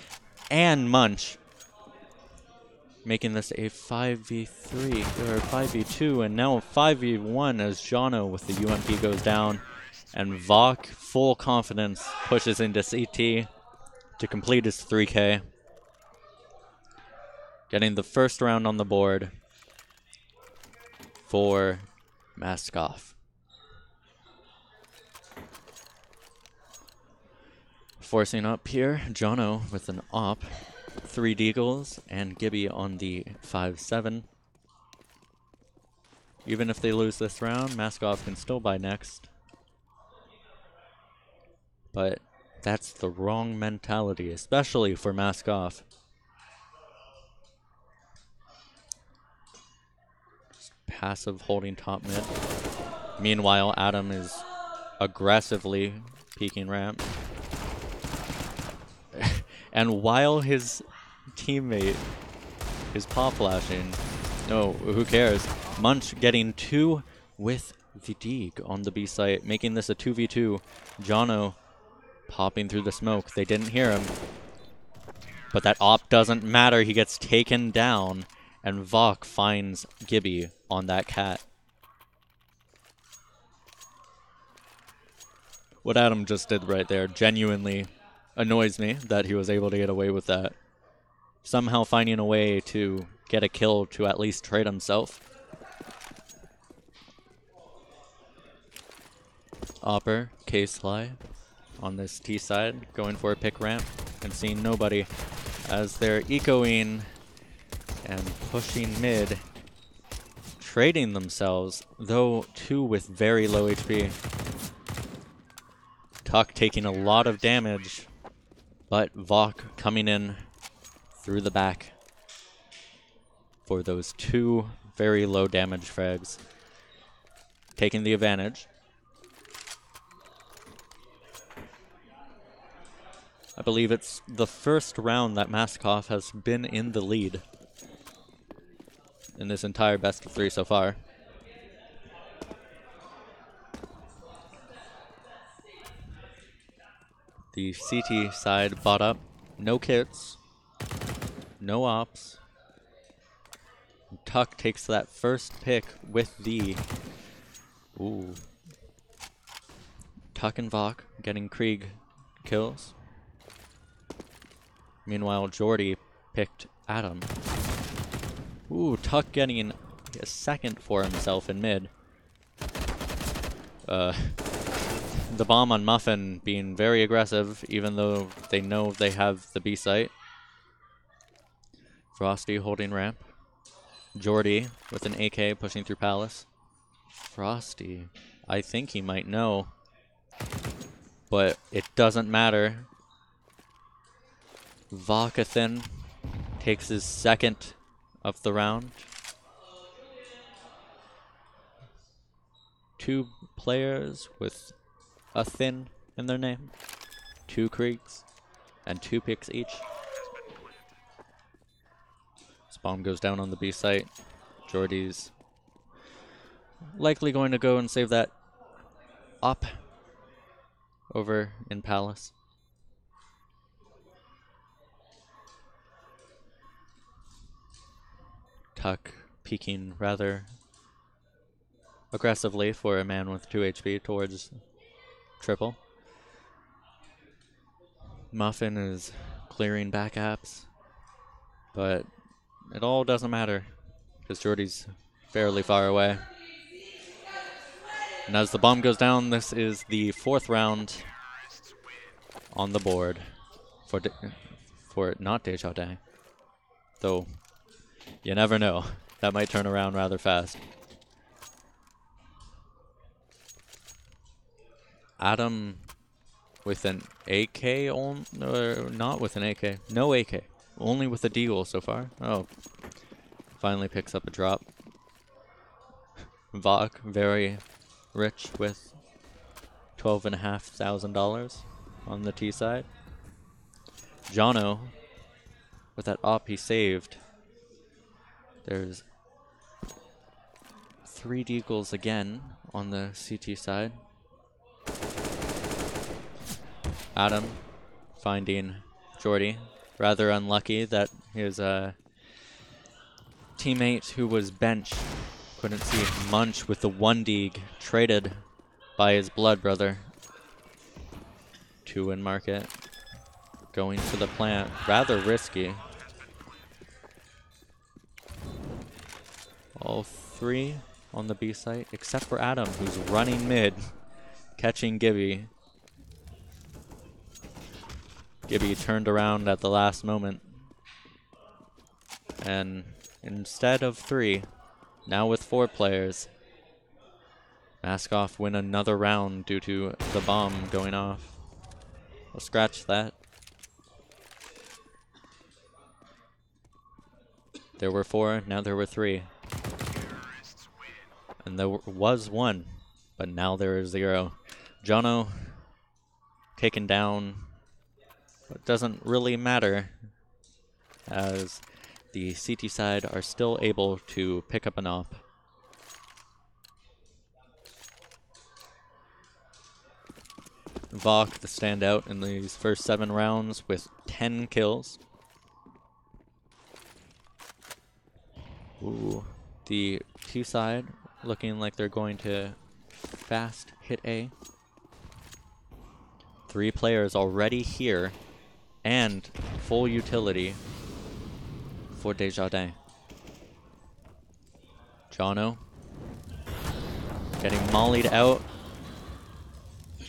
and Munch, making this a 5v3 or 5v2 and now a 5v1 as Jono with the UMP goes down and Vok full confidence pushes into CT to complete his 3K, getting the first round on the board for Maskoff. Forcing up here, Jono with an op, 3 deagles, and Gibby on the 5-7. Even if they lose this round, Maskoff can still buy next. But that's the wrong mentality, especially for Maskoff. Just passive holding top mid. Meanwhile, Adam is aggressively peeking ramp. And while his teammate is pop flashing, no, who cares? Munch getting 2 with the Deeg on the B site, making this a 2v2. Jono popping through the smoke. They didn't hear him. But that op doesn't matter. He gets taken down. And Vok finds Gibby on that cat. What Adam just did right there genuinely annoys me that he was able to get away with that. Somehow finding a way to get a kill to at least trade himself. Opper, K-Sly on this T side, going for a pick ramp and seeing nobody as they're ecoing and pushing mid, trading themselves, though 2 with very low HP. Tuck taking a lot of damage, but Vok coming in through the back for those 2 very low damage frags, taking the advantage. I believe it's the first round that Maskoff has been in the lead in this entire best of 3 so far. The CT side bought up. No kits. No ops. Tuck takes that first pick with the... Ooh. Tuck and Vok getting Krieg kills. Meanwhile, Jordy picked Adam. Ooh, Tuck getting a second for himself in mid. The bomb on Muffin being very aggressive, even though they know they have the B site. Frosty holding ramp. Jordy with an AK pushing through Palace. Frosty, I think he might know, but it doesn't matter. Vakathin takes his second of the round. 2 players with a thin in their name, 2 Kriegs, and 2 picks each. This bomb goes down on the B site. Jordy's likely going to go and save that up over in Palace. Tuck peeking rather aggressively for a man with 2 HP towards triple. Muffin is clearing back apps, but it all doesn't matter because Jordy's fairly far away. And as the bomb goes down, this is the 4th round on the board for not Desjardins, though you never know. That might turn around rather fast. Adam with an AK or not with an AK. No AK. Only with a deagle so far. Oh. Finally picks up a drop. Vok very rich with $12,500 on the T side. Jono with that op he saved. There's 3 deagles again on the CT side. Adam finding Jordy. Rather unlucky that his teammate who was bench couldn't see Munch with the 1 deag traded by his blood brother. 2 in market. Going to the plant. Rather risky. All 3 on the B site, except for Adam, who's running mid, catching Gibby. Gibby turned around at the last moment. And instead of 3, now with 4 players, Maskoff win another round due to the bomb going off. We'll scratch that. There were 4, now there were 3. And there was 1, but now there is 0. Jono taken down, but doesn't really matter as the CT side are still able to pick up an op. Vok, the standout in these first 7 rounds with 10 kills. Ooh, the T side looking like they're going to fast hit A. 3 players already here and full utility for Desjardins. Jono getting mollied out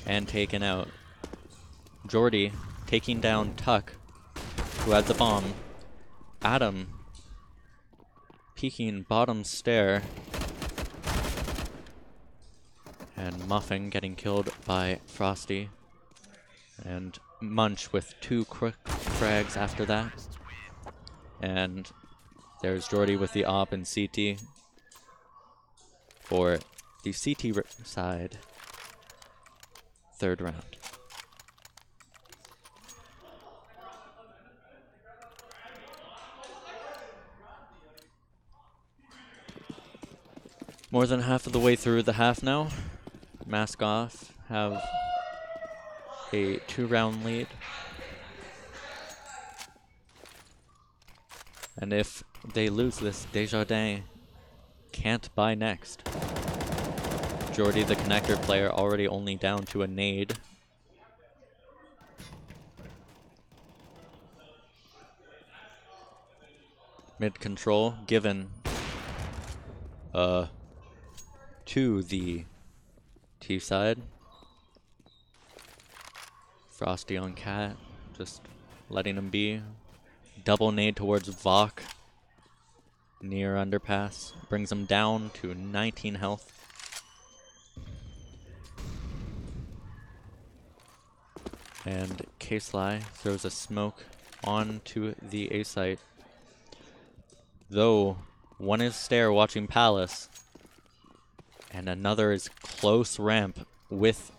and taken out. Jordy taking down Tuck, who had the bomb. Adam peeking bottom stair. And Muffin getting killed by Frosty. And Munch with 2 quick frags after that. And there's Jordy with the op and CT for the CT side. 3rd round. More than half of the way through the half now. Maskoff have a 2-round lead. And if they lose this, Desjardins can't buy next. Jordy, the connector player, already only down to a nade. Mid control given to the T side. Frosty on Cat, just letting him be. Double nade towards Vok. Near underpass. Brings him down to 19 health. And K-Sly throws a smoke onto the A site. Though one is Stair watching Palace, and another is close ramp with,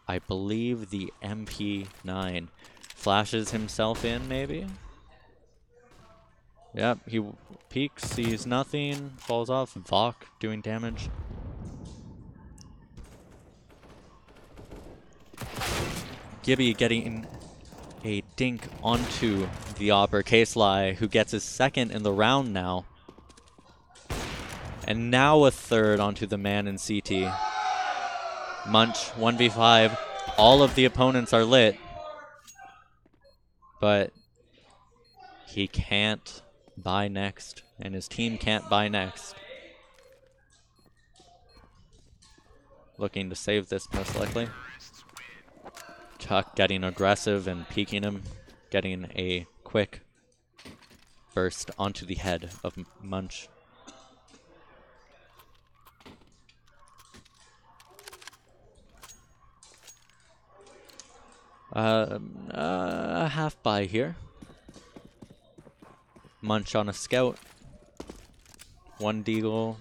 I believe, the MP9. Flashes himself in, maybe? Yep, he peeks, sees nothing, falls off. Vok doing damage. Gibby getting a dink onto the Opper. K-Sly, who gets his second in the round now. And now a third onto the man in CT. Munch, 1v5. All of the opponents are lit. But he can't buy next. And his team can't buy next. Looking to save this most likely. Tuck getting aggressive and peeking him. Getting a quick burst onto the head of Munch. Half buy here. Munch on a scout. One deagle.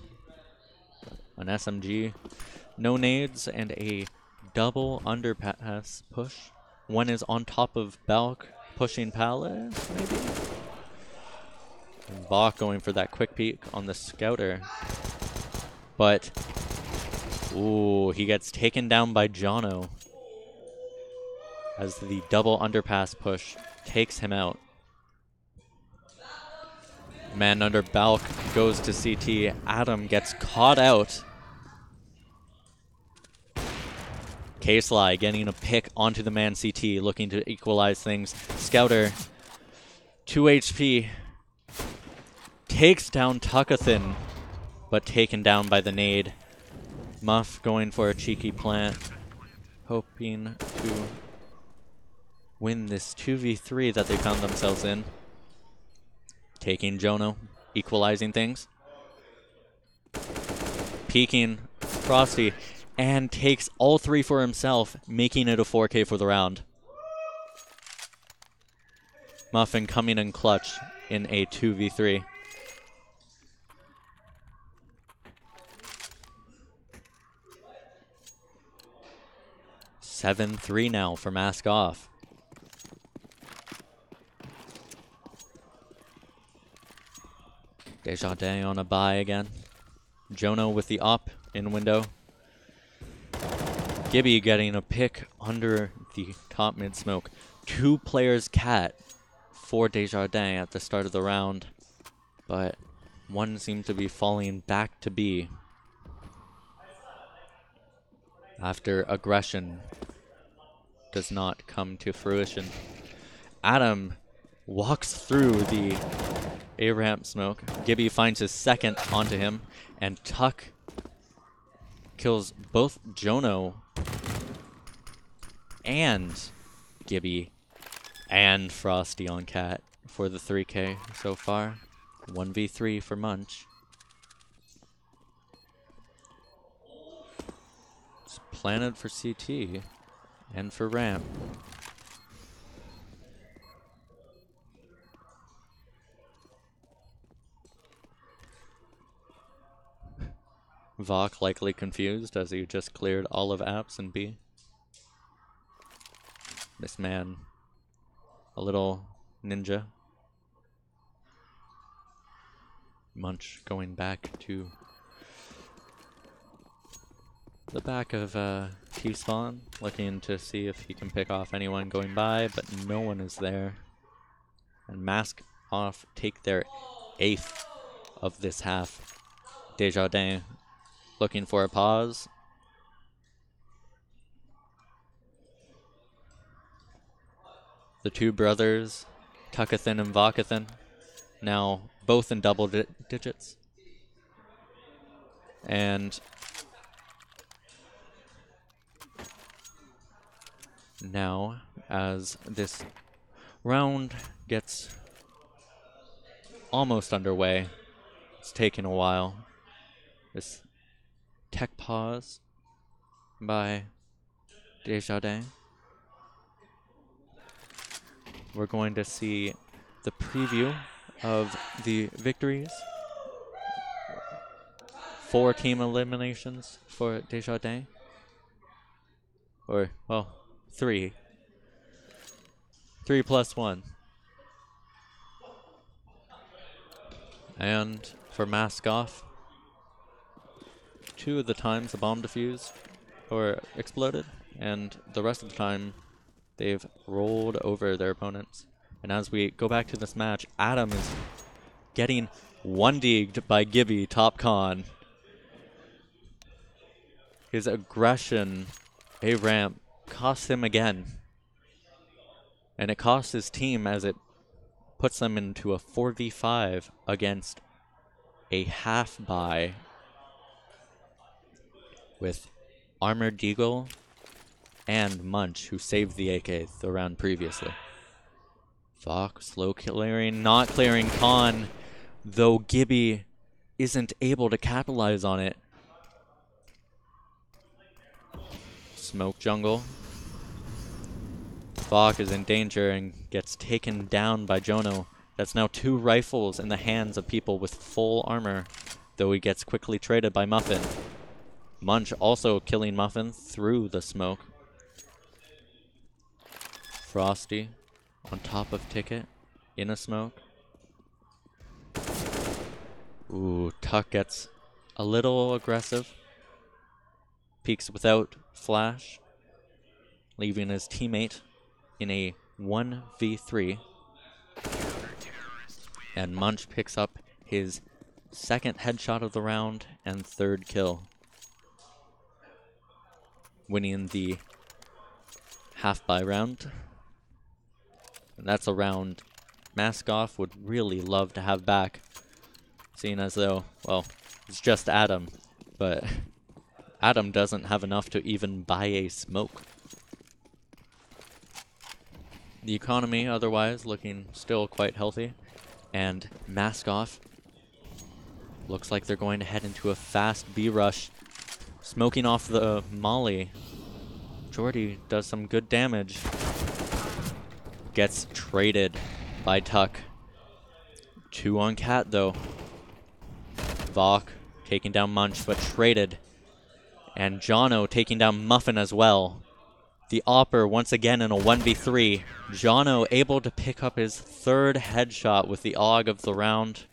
An SMG. No nades and a double underpass push. One is on top of Balk, pushing Palace, maybe? And Bach going for that quick peek on the scouter. But, ooh, he gets taken down by Jono. As the double underpass push takes him out. Man under Balk goes to CT. Adam gets caught out. K-Sly getting a pick onto the man CT, looking to equalize things. Scouter, 2 HP. Takes down Tuckathin, but taken down by the nade. Muff going for a cheeky plant, hoping to win this 2v3 that they found themselves in. Taking Jono, equalizing things. Peeking Frosty, and takes all three for himself, making it a 4K for the round. Muffin coming in clutch in a 2v3. Seven 3 now for Mask Off. Desjardins on a buy again. Jono with the up in window. Gibby getting a pick under the top mid smoke. 2 players Cat for Desjardins at the start of the round, but one seemed to be falling back to B after aggression does not come to fruition. Adam walks through the A-ramp smoke. Gibby finds his second onto him, and Tuck kills both Jono and Gibby and Frosty on Cat for the 3K so far. 1v3 for Munch. It's planted for CT and for ramp. Vok likely confused as he just cleared all of apps in B. This man, a little ninja. Munch going back to the back of T-spawn, looking to see if he can pick off anyone going by, but no one is there. And Mask Off take their 8th of this half. Desjardins looking for a pause. The two brothers, Tuckathin and Vokathin, now both in double digits. And now, as this round gets almost underway, it's taken a while. This tech pause by Desjardins. We're going to see the preview of the victories. 4 team eliminations for Desjardins. Or, well, 3. 3 plus 1. And for Mask Off, 2 of the times the bomb defused or exploded, and the rest of the time they've rolled over their opponents. And as we go back to this match, Adam is getting 1-degged by Gibby top con. His aggression, a ramp, costs him again. And it costs his team as it puts them into a 4v5 against a half buy with Armored Deagle and Munch, who saved the AK the round previously. Fox slow clearing, not clearing con, though Gibby isn't able to capitalize on it. Smoke jungle. Fox is in danger and gets taken down by Jono. That's now 2 rifles in the hands of people with full armor, though he gets quickly traded by Muffin. Munch also killing Muffin through the smoke. Frosty on top of Ticket in a smoke. Ooh, Tuck gets a little aggressive. Peeks without flash, leaving his teammate in a 1v3. And Munch picks up his 2nd headshot of the round and 3rd kill, winning the half-buy round. And that's a round Mask Off would really love to have back, seeing as though, well, it's just Adam, but Adam doesn't have enough to even buy a smoke. The economy otherwise looking still quite healthy, and Mask Off looks like they're going to head into a fast B rush, smoking off the molly. Jordy does some good damage. Gets traded by Tuck. 2 on Cat though. Vok taking down Munch, but traded. And Jono taking down Muffin as well. The Opper once again in a 1v3. Jono able to pick up his 3rd headshot with the AUG of the round,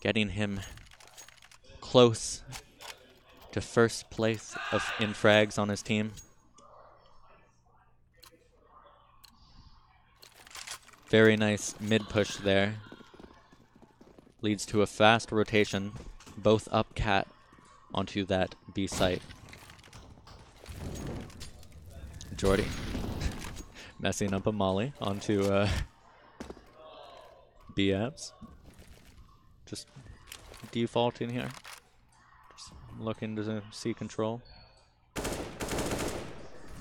getting him close to 1st place in frags on his team. Very nice mid push there. Leads to a fast rotation, both up Cat onto that B site. Jordy messing up a molly onto B abs. Just defaulting here. Just looking to see control.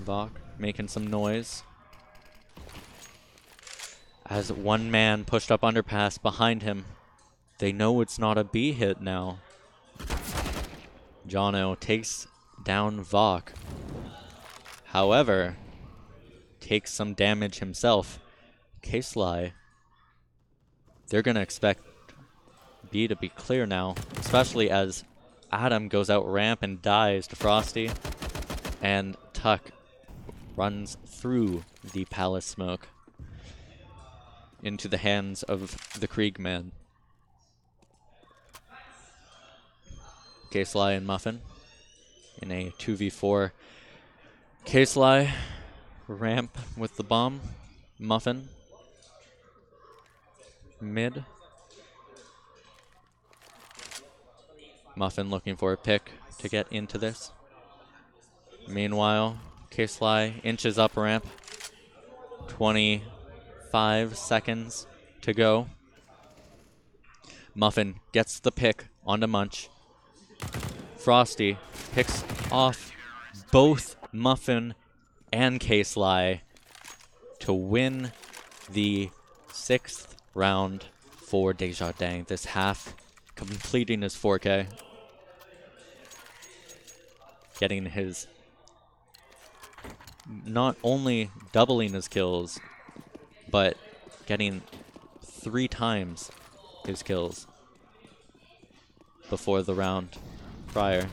Vok making some noise as 1 man pushed up underpass behind him. They know it's not a B hit now. Jono takes down Vok. However, takes some damage himself. K-Sly, they're going to expect B to be clear now, especially as Adam goes out ramp and dies to Frosty, and Tuck runs through the palace smoke into the hands of the Kriegman. K-Sly and Muffin in a 2v4. K-Sly ramp with the bomb. Muffin mid. Muffin looking for a pick to get into this. Meanwhile, K-Sly inches up ramp. 25 seconds to go. Muffin gets the pick onto Munch. Frosty picks off both Muffin and K-Sly to win the 6th round for Desjardins. This half completing his 4K. Getting his, not only doubling his kills, but getting 3 times his kills before the round prior.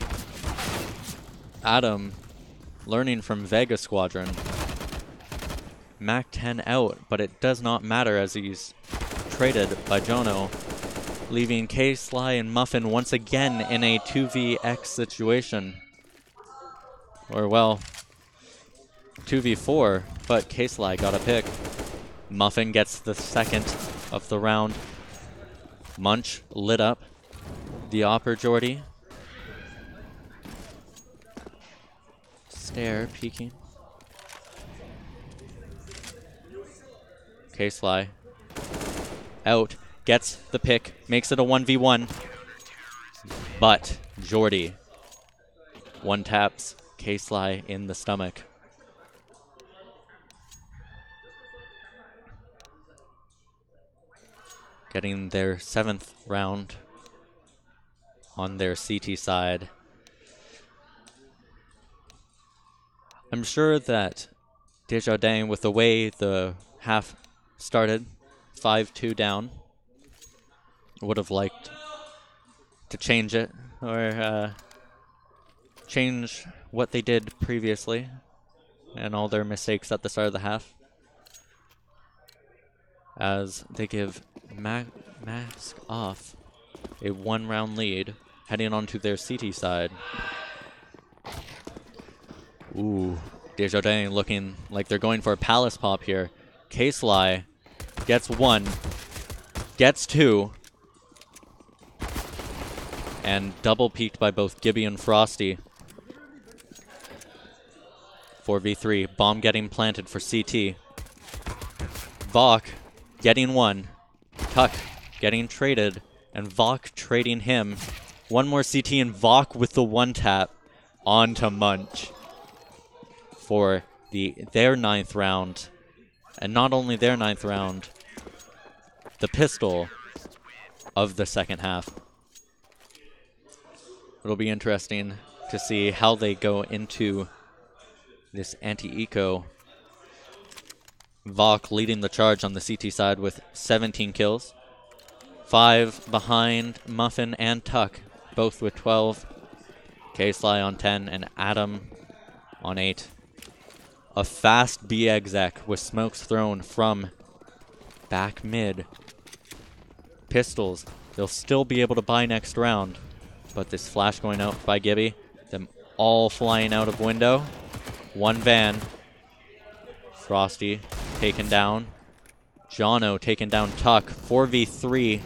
Adam, learning from Vega Squadron, Mac 10 out, but it does not matter as he's traded by Jono, leaving K-Sly and Muffin once again in a 2vx situation. Or, well, 2v4, but K-Sly got a pick. Muffin gets the 2nd of the round. Munch lit up the Opper Jordy. Stare peeking. K-Sly out, gets the pick, makes it a 1v1. But Jordy one taps K-Sly in the stomach. Getting their 7th round on their CT side. I'm sure that Desjardins, with the way the half started, 5-2 down, would have liked to change it or change what they did previously and all their mistakes at the start of the half, as they give Mask off a 1-round lead heading onto their CT side. Ooh, Desjardins looking like they're going for a palace pop here. K-Sly gets 1, gets 2, and double peeked by both Gibby and Frosty. 4v3, bomb getting planted for CT. Vok getting 1, Tuck getting traded, and Vok trading him. 1 more CT and Vok with the 1-tap onto Munch for their 9th round. And not only their 9th round, the pistol of the 2nd half. It'll be interesting to see how they go into this anti-eco. Vok leading the charge on the CT side with 17 kills. 5 behind Muffin and Tuck, both with 12. K-Sly on 10 and Adam on 8. A fast B exec with smokes thrown from back mid. Pistols, they'll still be able to buy next round, but this flash going out by Gibby, them all flying out of window. 1 van. Frosty taken down. Jono taken down Tuck. 4v3.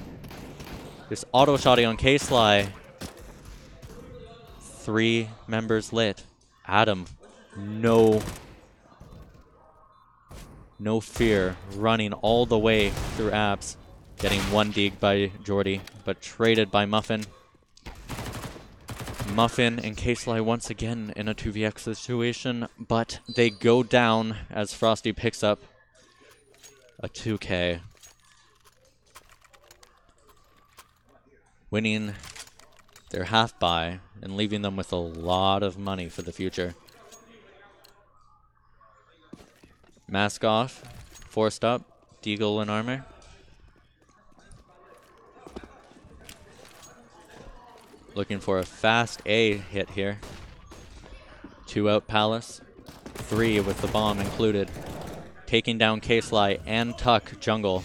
This auto shotty on K-Sly. 3 members lit. Adam, no fear, running all the way through apps. Getting 1 dig by Jordy, but traded by Muffin. Muffin and K-Sly once again in a 2vx situation, but they go down as Frosty picks up a 2K. Winning their half buy and leaving them with a lot of money for the future. Mask off, forced up, Deagle in armor. Looking for a fast A hit here. 2 out Palace, 3 with the bomb included. Taking down K-Sly and Tuck jungle.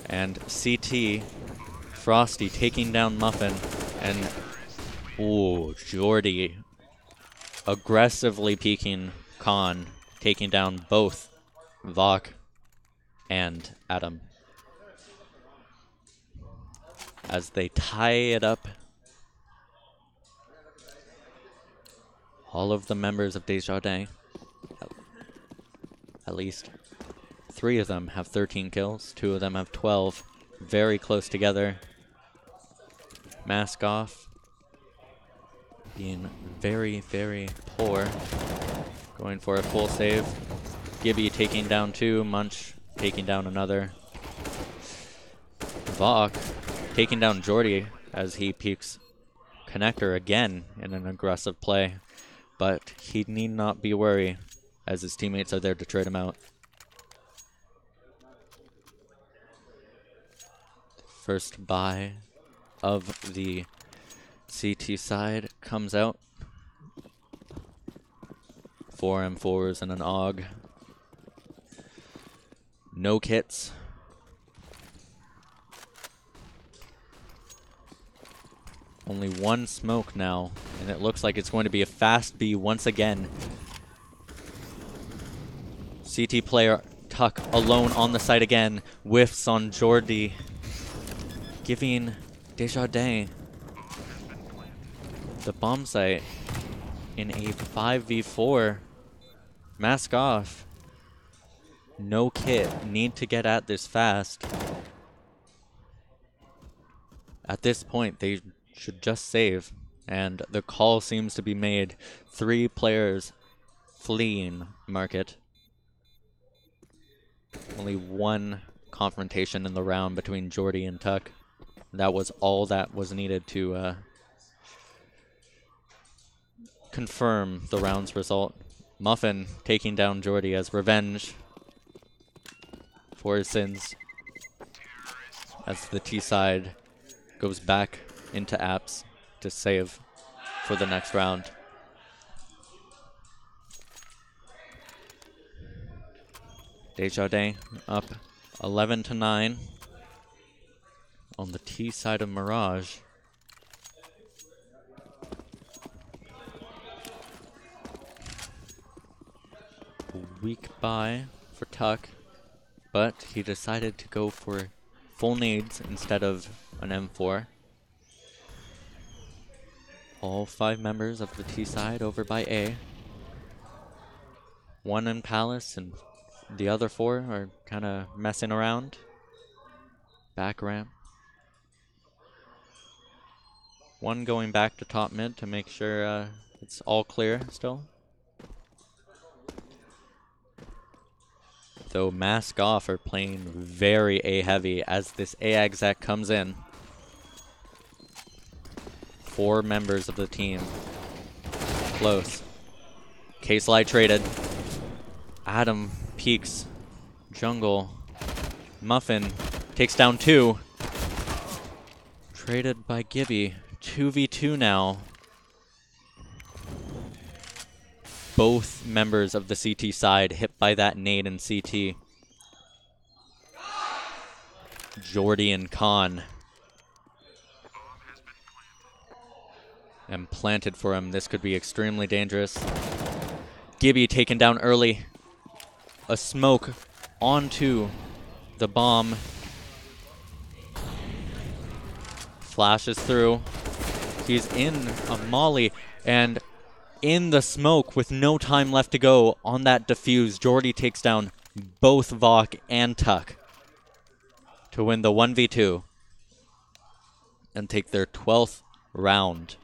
And CT, Frosty taking down Muffin. And, ooh, Jordy aggressively peeking Khan, taking down both Vok and Adam. As they tie it up, all of the members of Desjardins, at least 3 of them have 13 kills. 2 of them have 12. Very close together. Mask Off being very, very poor. Going for a full save. Gibby taking down 2. Munch taking down another. Vok taking down Jordy as he peeks Connector again in an aggressive play. But he need not be worried as his teammates are there to trade him out. First buy of the CT side comes out. 4 M4s and an AUG. No kits. Only 1 smoke now, and it looks like it's going to be a fast B once again. CT player Tuck alone on the site again. Whiffs on Jordy, giving Desjardins the bomb site in a 5v4. Mask Off. No kit. Need to get at this fast. At this point, they should just save. And the call seems to be made. 3 players fleeing market. Only 1 confrontation in the round between Jordy and Tuck. That was all that was needed to confirm the round's result. Muffin taking down Jordy as revenge for his sins as the T side goes back into apps to save for the next round. Desjardins up 11-9 on the T side of Mirage. A weak buy for Tuck, but he decided to go for full nades instead of an M4. All 5 members of the T side over by A. 1 in Palace and the other 4 are kind of messing around. Back ramp. 1 going back to top mid to make sure it's all clear still. Though Mask Off are playing very A heavy as this A exec comes in. 4 members of the team. Close. K-Slide traded. Adam peeks. Jungle. Muffin takes down 2. Traded by Gibby. 2v2 now. Both members of the CT side hit by that nade in CT. Jordy and Khan. And planted for him. This could be extremely dangerous. Gibby taken down early. A smoke onto the bomb. Flashes through. He's in a molly and in the smoke with no time left to go on that defuse. Jordy takes down both Vok and Tuck to win the 1v2 and take their 12th round.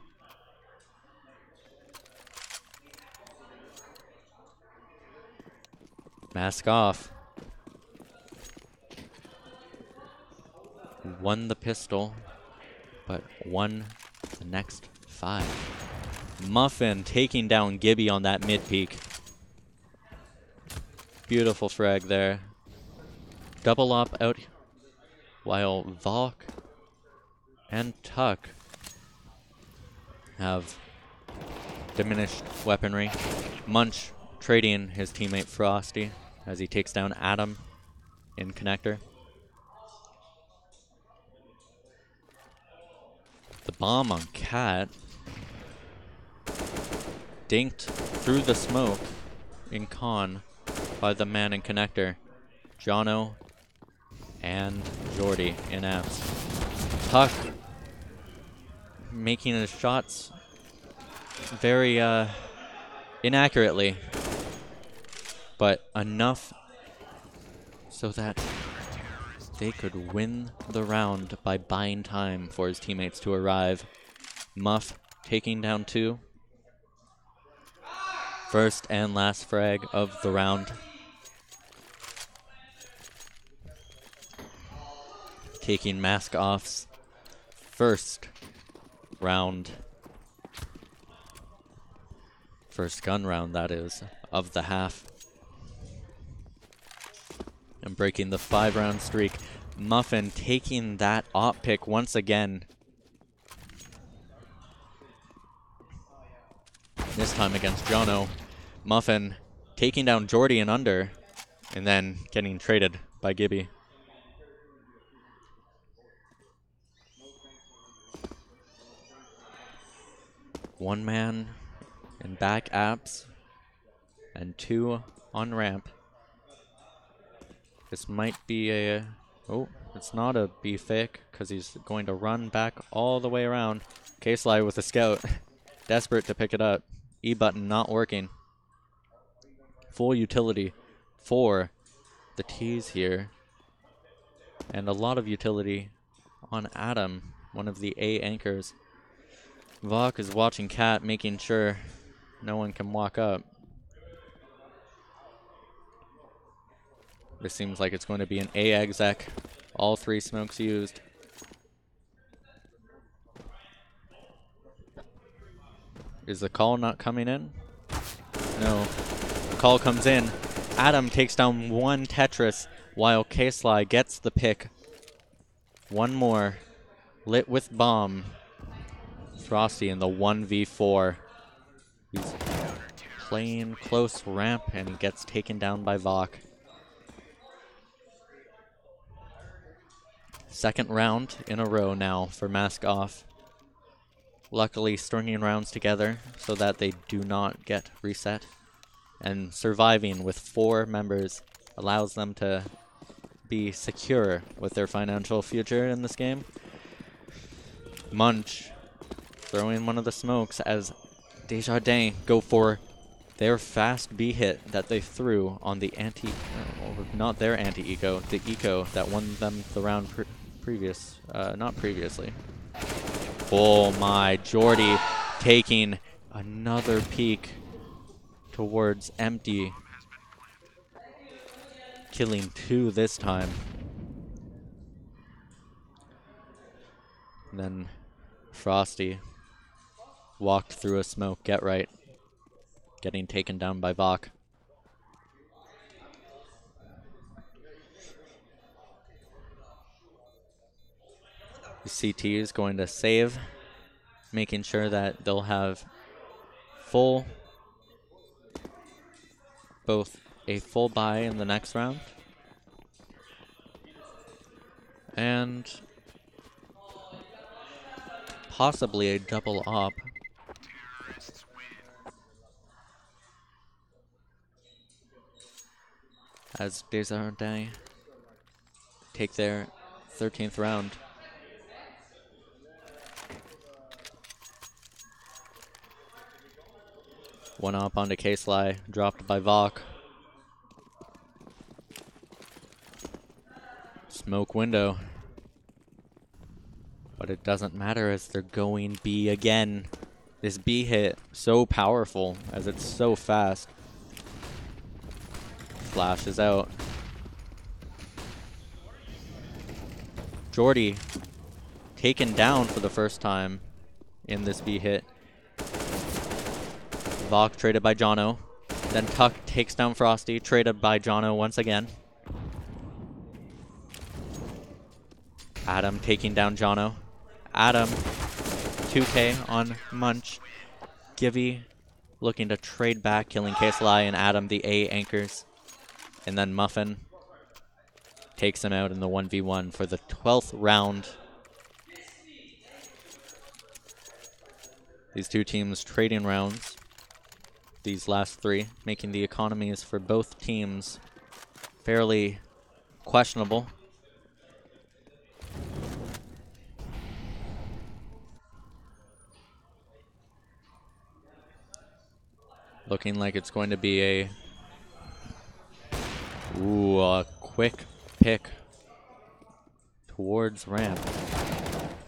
Mask Off. Won the pistol, but won the next 5. Muffin taking down Gibby on that mid peak. Beautiful frag there. Double op out while Vok and Tuck have diminished weaponry. Munch trading his teammate Frosty as he takes down Adam in connector. The bomb on Cat dinked through the smoke in Con by the man in connector. Jono and Jordy in apps. Tuck making his shots very inaccurately, but enough so that they could win the round by buying time for his teammates to arrive. Muff taking down 2. First and last frag of the round. Taking Mask Off's first round. First gun round, that is, of the half. And breaking the 5-round streak. Muffin taking that op pick once again. This time against Jono. Muffin taking down Jordy and under, and then getting traded by Gibby. One man in back apps and 2 on ramp. This might be a... Oh, it's not a B fake because he's going to run back all the way around. K-Sly with a scout. Desperate to pick it up. E button not working. Full utility for the T's here. And a lot of utility on Adam, one of the A anchors. Vok is watching Cat, making sure no one can walk up. This seems like it's going to be an A exec. All 3 smokes used. Is the call not coming in? No. The call comes in. Adam takes down 1 Tetris while K-Sly gets the pick. 1 more. Lit with bomb. Frosty in the 1v4. He's playing close ramp and he gets taken down by Vok. Second round in a row now for Mask Off. Luckily stringing rounds together so that they do not get reset. And surviving with 4 members allows them to be secure with their financial future in this game. Munch throwing one of the smokes as Desjardins go for their fast B hit that they threw on the not their anti-eco, the eco that won them the round not previously. Oh my, Jordy taking another peek towards empty. Killing 2 this time. And then Frosty walked through a smoke, get right. Getting taken down by Vok. The CT is going to save, making sure that they'll have both a full buy in the next round and possibly a double op. As Desjardins take their 13th round. One op onto K-Sly, dropped by Vok. Smoke window. But it doesn't matter as they're going B again. This B hit, so powerful as it's so fast. Flash is out. Jordy taken down for the first time in this B hit. Vok traded by Jono. Then Tuck takes down Frosty, traded by Jono once again. Adam taking down Jono. Adam, 2K on Munch. Givy looking to trade back, killing K-Sly and Adam, the A anchors. And then Muffin takes him out in the 1v1 for the 12th round. These 2 teams trading rounds. These last 3, making the economies for both teams fairly questionable. Looking like it's going to be a quick pick towards ramp.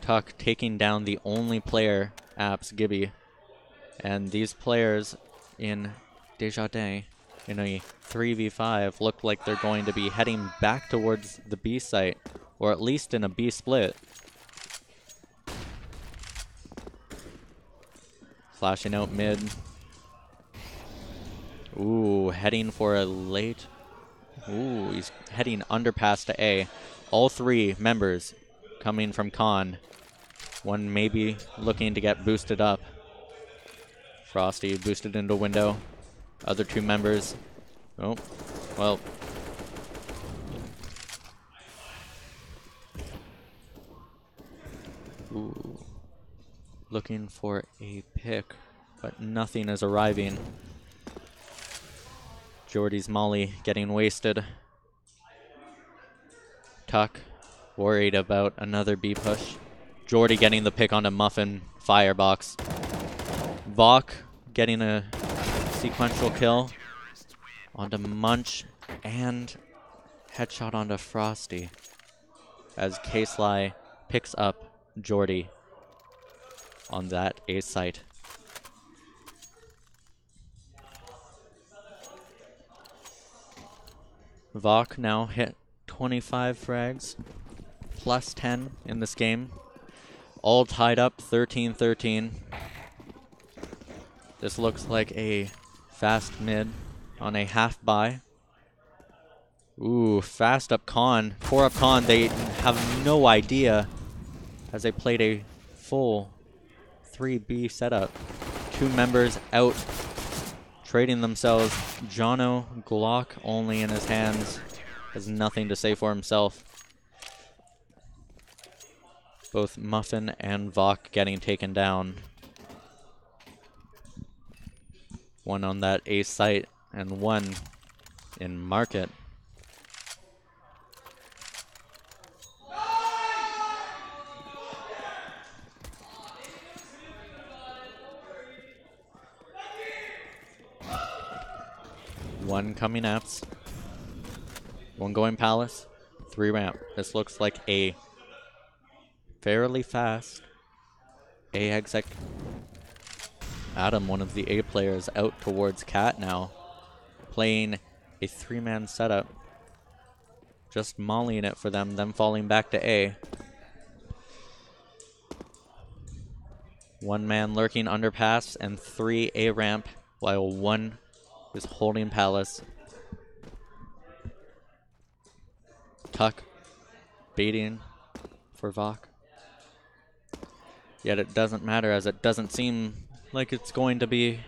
Tuck taking down the only player, Apps, Gibby. And these players in Desjardins in a 3v5 look like they're going to be heading back towards the B site, or at least in a B split. Flashing out mid. Ooh, heading for a late. Ooh, he's heading underpass to A. All three members coming from Con. One maybe looking to get boosted up. Frosty boosted into window. Other two members. Oh, well. Ooh. Looking for a pick, but nothing is arriving. Jordy's Molly getting wasted. Tuck worried about another B push. Jordy getting the pick onto Muffin Firebox. Vok getting a sequential kill onto Munch and headshot onto Frosty as K-Sly picks up Jordy on that A site. Vok now hit 25 frags, plus 10 in this game. All tied up 13-13. This looks like a fast mid on a half buy. Ooh, fast up Con. 4 up Con, they have no idea as they played a full 3B setup. Two members out trading themselves. Jono Glock only in his hands. Has nothing to say for himself. Both Muffin and Vok getting taken down. One on that A site and one in Market. One coming apps. One going Palace. 3 ramp. This looks like a fairly fast A exec. Adam, one of the A players, out towards Cat now. Playing a 3-man setup. Just mollying it for them falling back to A. One man lurking underpass and 3 A ramp, while one is holding Palace. Tuck baiting for Vok. Yet it doesn't matter, as it doesn't seem like it's going to be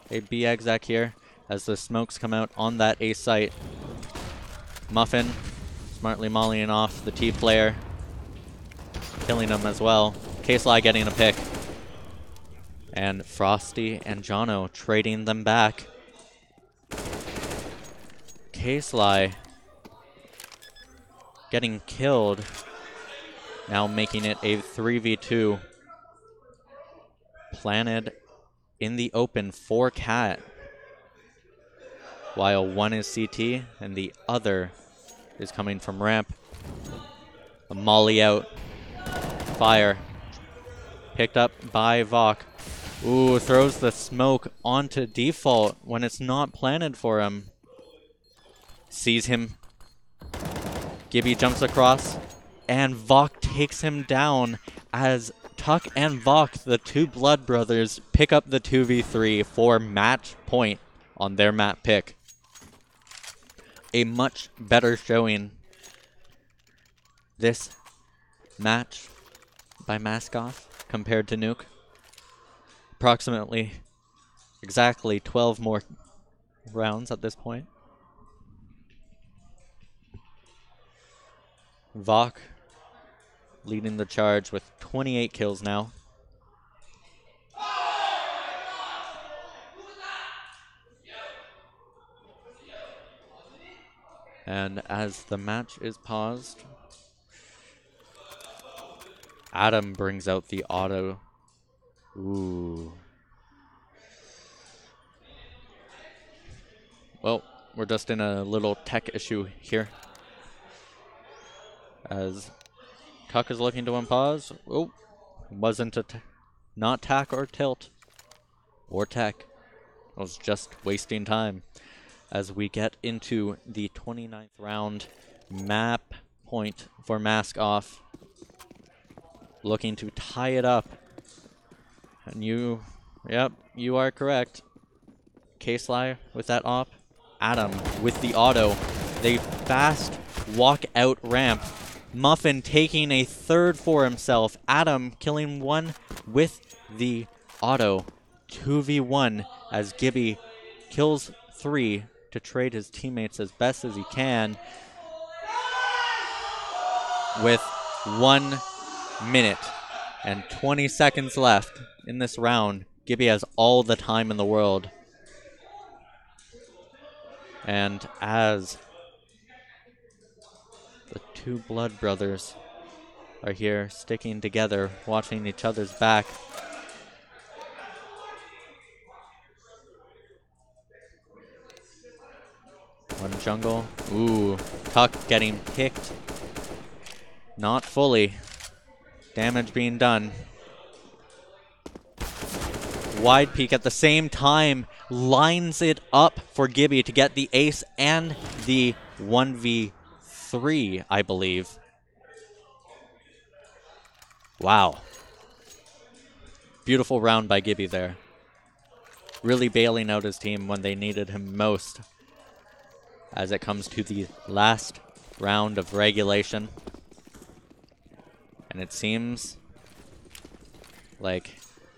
a B exec here as the smokes come out on that A site. Muffin smartly mollying off the T player, killing him as well. K-Sly getting a pick. And Frosty and Jono trading them back. K-Sly getting killed, now making it a 3v2. Planted in the open for Cat, while one is CT and the other is coming from ramp. A molly out. Fire. Picked up by Vok. Ooh, throws the smoke onto default when it's not planted for him. Sees him. Gibby jumps across, and Vok takes him down as Tuck and Vok, the two blood brothers, pick up the 2v3 for match point on their map pick. A much better showing this match by Maskoff compared to Nuke. Approximately exactly 12 more rounds at this point. Vok leading the charge with 28 kills now. And as the match is paused, Adam brings out the auto. Ooh. Well, we're just in a little tech issue here. as Tuck is looking to unpause. Oh, wasn't not tack or tilt or tech. It was just wasting time as we get into the 29th round. Map point for Mask Off. Looking to tie it up. And yep, you are correct. K-Sly with that op. Adam with the auto. They fast walk out ramp. Muffin taking a third for himself. Adam killing one with the auto. 2v1 as Gibby kills 3 to trade his teammates as best as he can. With 1 minute and 20 seconds left in this round, Gibby has all the time in the world. And as the two blood brothers are here sticking together, watching each other's back, one jungle. Ooh, Tuck getting picked. Not fully. Damage being done. Wide peek at the same time. Lines it up for Gibby to get the ace and the 1v3, I believe. Wow. Beautiful round by Gibby there. Really bailing out his team when they needed him most. As it comes to the last round of regulation. And it seems like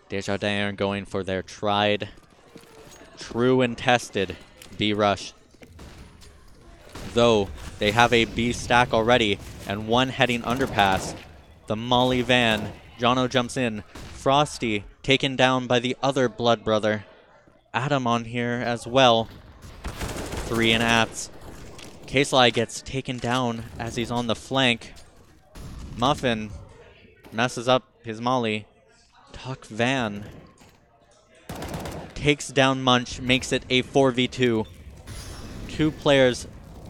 Desjardins are going for their tried, true and tested B rush. Though they have a B stack already and one heading underpass. The Molly van. Jono jumps in. Frosty taken down by the other blood brother. Adam on here as well. 3 in apps. K-Sly gets taken down as he's on the flank. Muffin messes up his molly. Tuck Van takes down Munch, makes it a 4v2. 2 players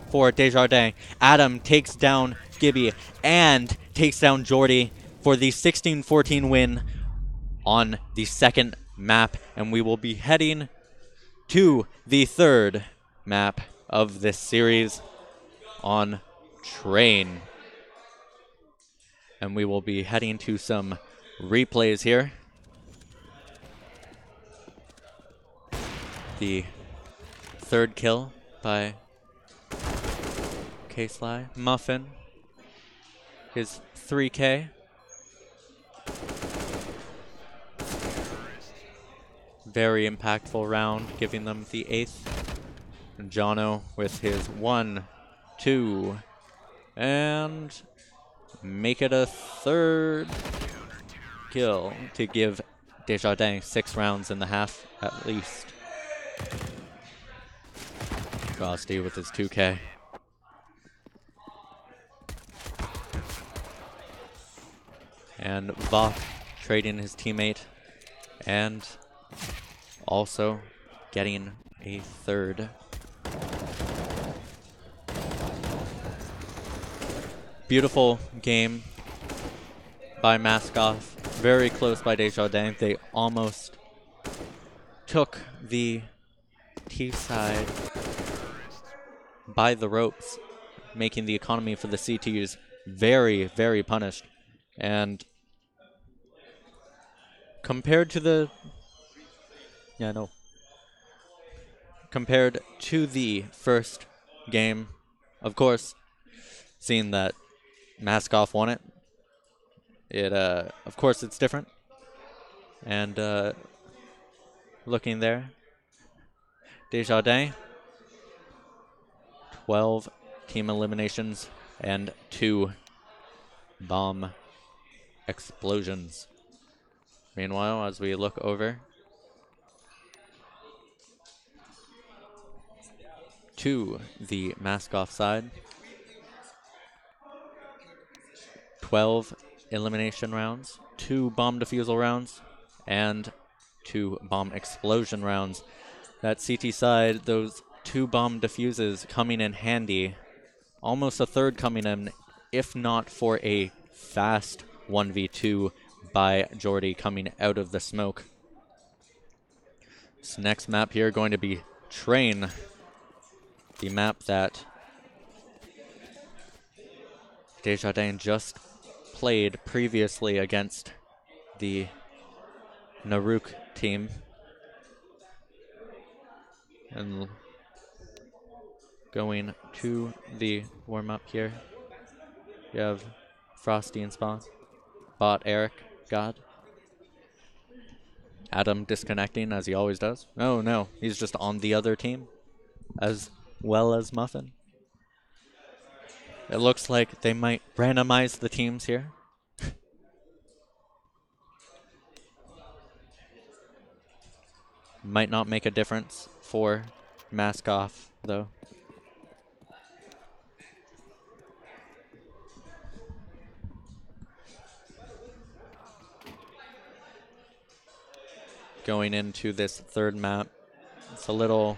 for Desjardins. Adam takes down Gibby and takes down Jordy for the 16-14 win on the second map. And we will be heading to the third map of this series on Train. And we will be heading to some replays here. The third kill by K-Sly. Muffin. His 3K. Very impactful round, giving them the 8th. And Jono with his 1, 2, and make it a third kill to give Desjardins 6 rounds in the half at least. Frosty with his 2K. And Vok trading his teammate and also getting a third. Beautiful game by Mask Off. Very close by Desjardins. They almost took the T side by the ropes, making the economy for the CTs very, very punished. And compared to the compared to the first game, of course, seeing that Mask Off won it, of course it's different. And looking there, Desjardins, 12 team eliminations and 2 bomb explosions. Meanwhile, as we look over to the Mask Off side, 12 elimination rounds, 2 bomb defusal rounds, and 2 bomb explosion rounds. That CT side, those 2 bomb defuses coming in handy. Almost a third coming in if not for a fast 1v2 by Jordy coming out of the smoke. This next map here going to be Train, the map that Desjardins just played previously against the Naruk team. And going to the warm-up here, you have Frosty and Spawn, Bot Eric, God. Adam disconnecting as he always does. Oh no, he's just on the other team as well as Muffin. It looks like they might randomize the teams here. Might not make a difference for Mask Off though. Going into this third map, it's a little...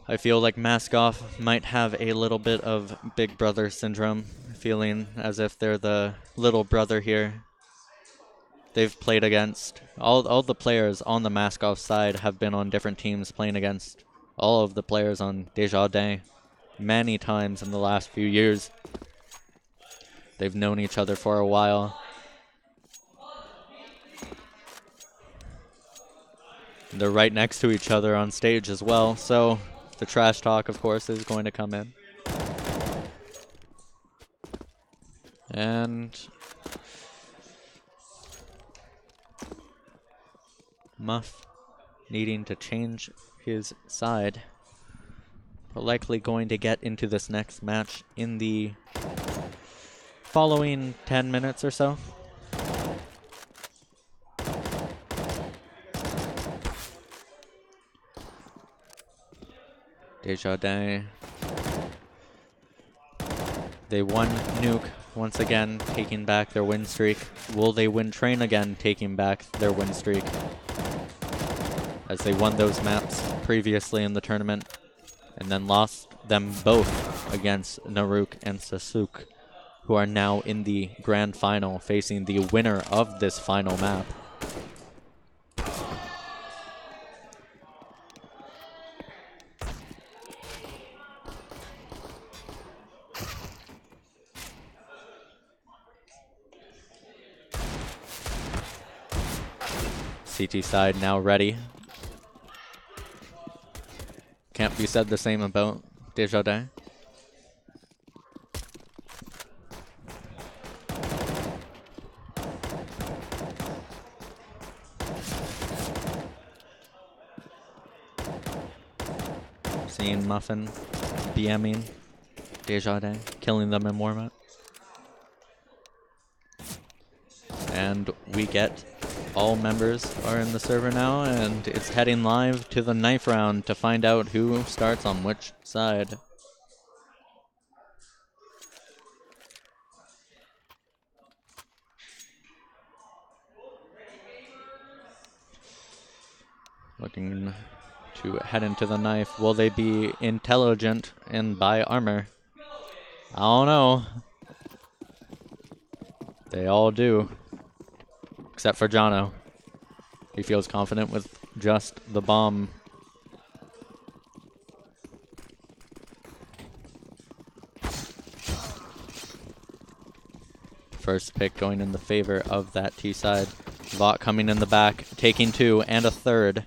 I feel like Mask Off might have a little bit of Big Brother syndrome, feeling as if they're the little brother here. They've played against... All the players on the Mask Off side have been on different teams playing against all of the players on Desjardins many times in the last few years. They've known each other for a while. They're right next to each other on stage as well, so the trash talk, of course, is going to come in. And Muff needing to change his side, but likely going to get into this next match in the following 10 minutes or so. Desjardins, they won Nuke once again, taking back their win streak. Will they win Train again, taking back their win streak? As they won those maps previously in the tournament and then lost them both against Naruk and Sasuk, who are now in the grand final facing the winner of this final map. CT side now ready. Can't be said the same about Desjardins. Seeing Muffin BMing Desjardins, killing them in warm-up. And we get all members are in the server now, and it's heading live to the knife round to find out who starts on which side. Looking to head into the knife. Will they be intelligent and buy armor? I don't know. They all do. Except for Jono. He feels confident with just the bomb. First pick going in the favor of that T side. Vought coming in the back, taking two and a third.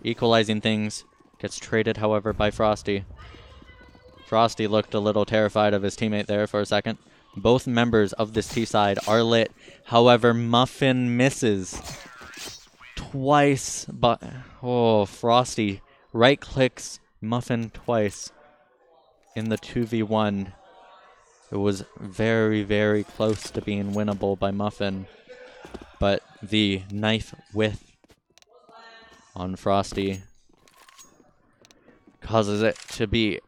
Equalizing things. Gets traded, however, by Frosty. Frosty looked a little terrified of his teammate there for a second. Both members of this T side are lit. However, Muffin misses twice, but oh, Frosty right clicks Muffin twice in the 2v1. It was very, very close to being winnable by Muffin, but the knife whiff on Frosty causes it to be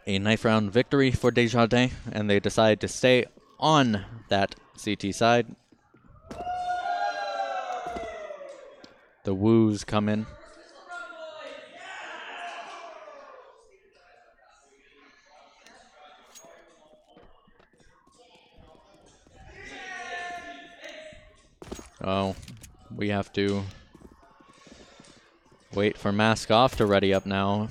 a knife round victory for Desjardins, and they decide to stay on that CT side. The woos come in. we have to wait for Mask Off to ready up now.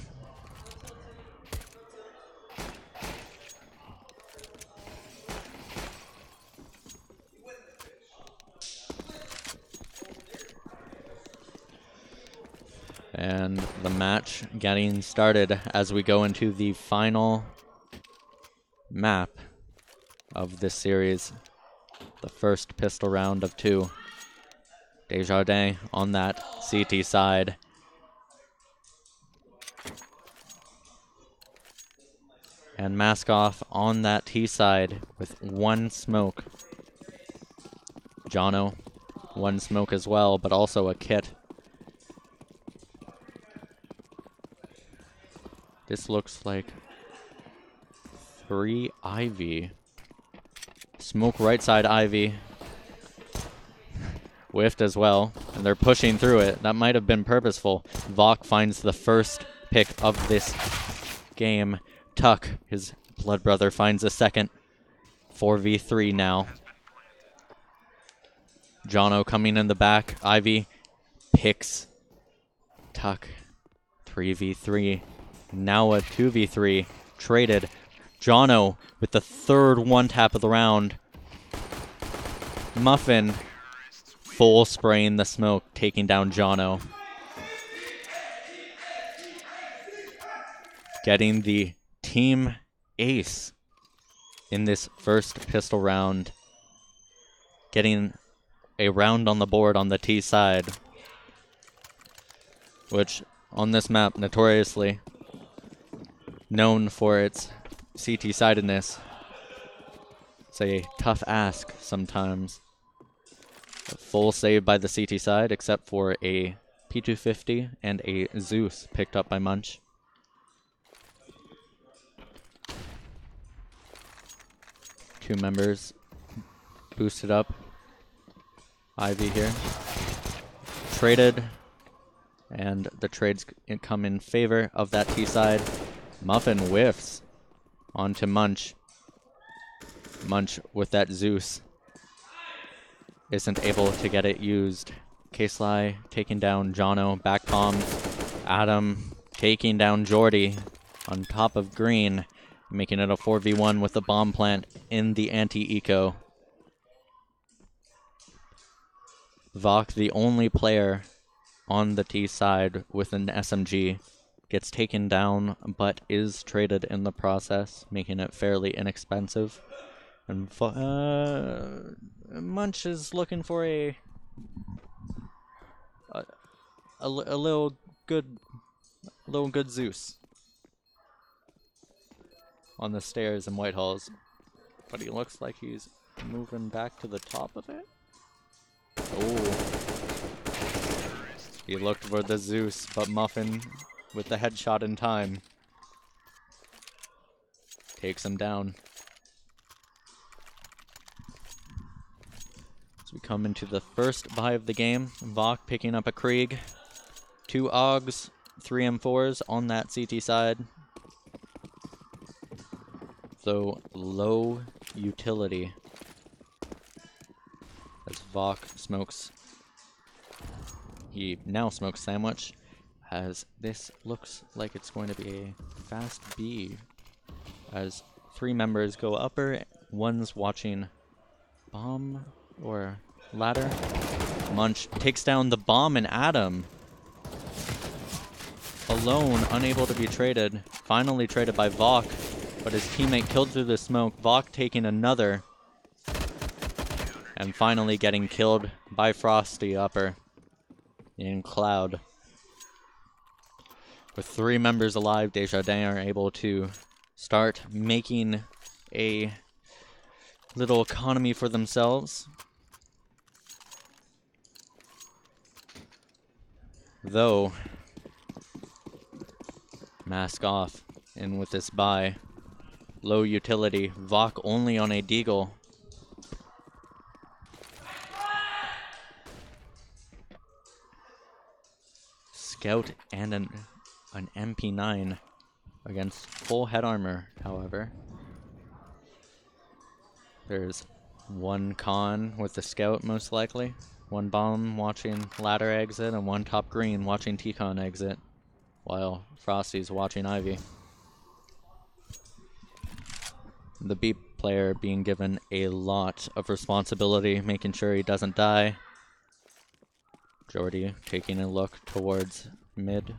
And the match getting started as we go into the final map of this series. The first pistol round of 2. Desjardins on that CT side. And Mask Off on that T side with 1 smoke. Jono, 1 smoke as well, but also a kit. This looks like 3 Ivy. Smoke right side Ivy. Whiffed as well, and they're pushing through it. That might have been purposeful. Vok finds the first pick of this game. Tuck, his blood brother, finds a second. 4v3 now. Jono coming in the back. Ivy picks Tuck. 3v3. Now a 2v3. Traded. Jono with the third one-tap of the round. Muffin full spraying the smoke, taking down Jono. Getting the team ace in this first pistol round. Getting a round on the board on the T side. Which, on this map, notoriously known for its CT-sidedness. It's a tough ask sometimes. A full save by the CT side, except for a P250 and a Zeus picked up by Munch. Two members boosted up. Ivy here. Traded. And the trades come in favor of that T side. Muffin whiffs onto Munch. Munch with that Zeus isn't able to get it used. K-Sly taking down Jono, back palm. Adam taking down Jordy on top of Green, making it a 4v1 with the bomb plant in the anti-eco. Vok, the only player on the T side with an SMG, gets taken down, but is traded in the process, making it fairly inexpensive. And Munch is looking for a little good Zeus on the stairs in Whitehall's, but he looks like he's moving back to the top of it. Oh. He looked for the Zeus, but Muffin, with the headshot in time, takes him down. As we come into the first buy of the game, Vok picking up a Krieg. 2 AUGs, 3 M4s on that CT side. So low utility as Vok smokes. He now smokes Sandwich, as this looks like it's going to be a fast B, as 3 members go upper, one's watching bomb or ladder. Munch takes down the bomb and Adam. Alone, unable to be traded. Finally traded by Vok, but his teammate killed through the smoke. Vok taking another. And finally getting killed by Frosty upper in Cloud. With 3 members alive, Desjardins are able to start making a little economy for themselves. Though, Mask Off in with this buy. Low utility. Vok only on a Deagle. Scout and an MP9 against full head armor, however. There's one con with the Scout, most likely. One bomb watching ladder exit and one top green watching T-Con exit, while Frosty's watching Ivy. The B player being given a lot of responsibility, making sure he doesn't die. Jordy taking a look towards mid.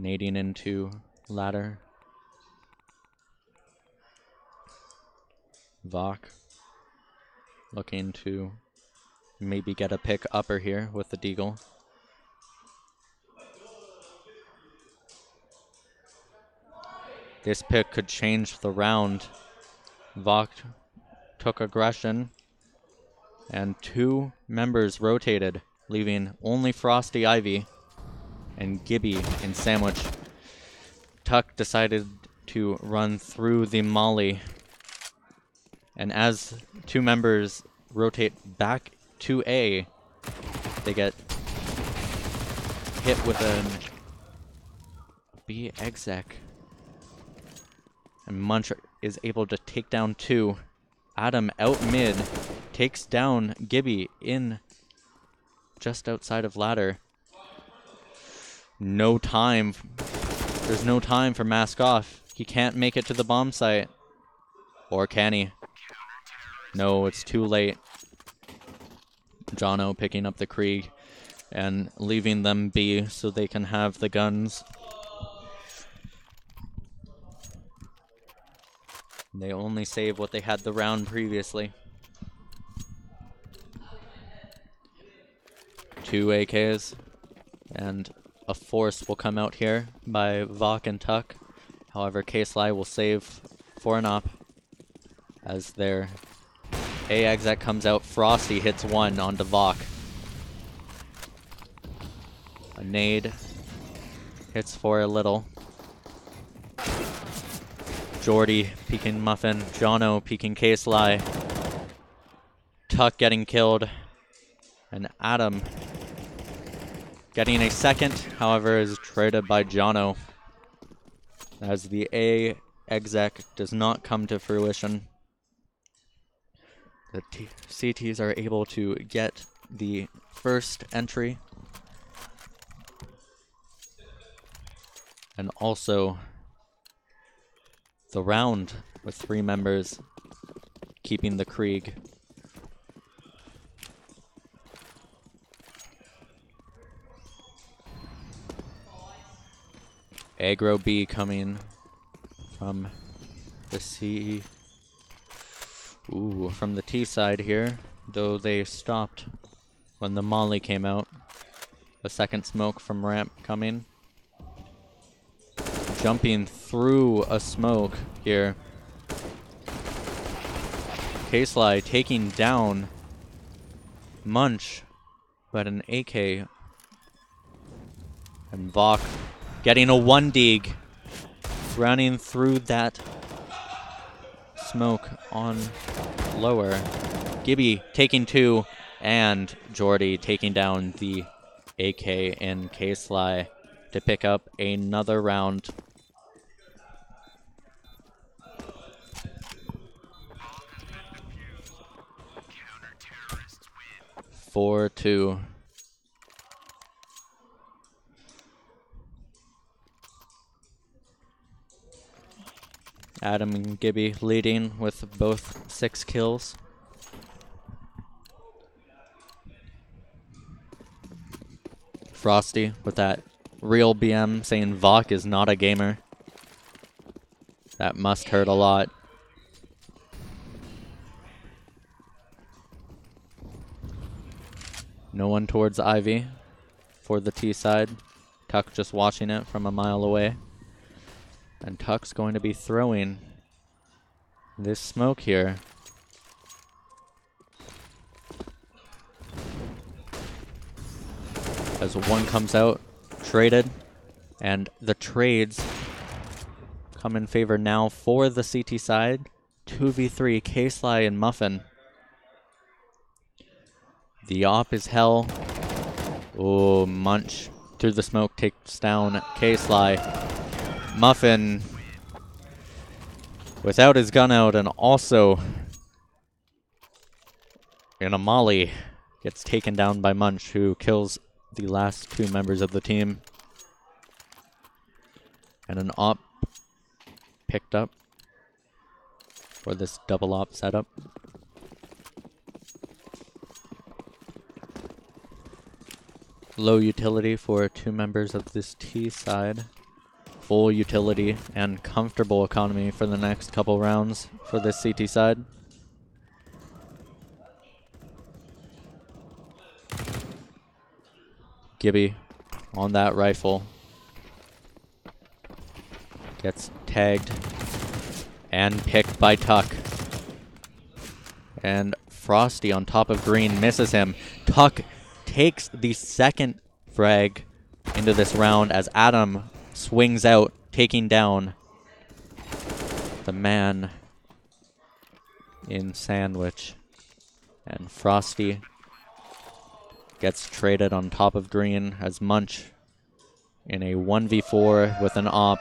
Nading into ladder. Vok looking to maybe get a pick upper here with the Deagle. This pick could change the round. Vok took aggression, and 2 members rotated, leaving only Frosty Ivy and Gibby in sandwich. Tuck decided to run through the molly, and as 2 members rotate back to A, they get hit with a B exec. And Munch is able to take down 2. Adam out mid takes down Gibby in just outside of ladder. No time. There's no time for Mask Off. He can't make it to the bomb site. Or can he? No, it's too late. Jono picking up the Krieg and leaving them be so they can have the guns. They only save what they had the round previously. 2 AKs, and a force will come out here by Vok and Tuck. However, K-Sly will save for an op as their A exec comes out. Frosty hits 1 onto Vok. A nade hits for a little. Jordy peeking Muffin, Jono peeking K-Sly, Tuck getting killed, and Adam getting a second, however, is traded by Jono as the A exec does not come to fruition. The CTs are able to get the first entry and also the round with 3 members keeping the Krieg. Aggro B coming from the C. Ooh, from the T side here, though they stopped when the molly came out. A second smoke from ramp coming. Jumping through a smoke here. K-Sly taking down Munch, but an AK. And Vok getting a 1 dig. Running through that smoke on lower. Gibby taking 2, and Jordy taking down the AK and K-Sly to pick up another round. 4-2. Adam and Gibby leading with both 6 kills. Frosty with that real BM saying Vok is not a gamer. That must hurt a lot. No one towards Ivy for the T side. Tuck just watching it from a mile away. And Tuck's going to be throwing this smoke here. As 1 comes out, traded, and the trades come in favor now for the CT side. 2v3, K-Sly and Muffin. The op is hell. Oh, Munch through the smoke takes down K-Sly. Muffin without his gun out and also in a molly. Gets taken down by Munch, who kills the last 2 members of the team. And an op picked up for this double op setup. Low utility for 2 members of this T side. Full utility and comfortable economy for the next couple rounds for this CT side. Gibby on that rifle. Gets tagged and picked by Tuck. And Frosty on top of Green misses him. Tuck takes the second frag into this round as Adam swings out, taking down the man in Sandwich. And Frosty gets traded on top of Green as Munch in a 1v4 with an op.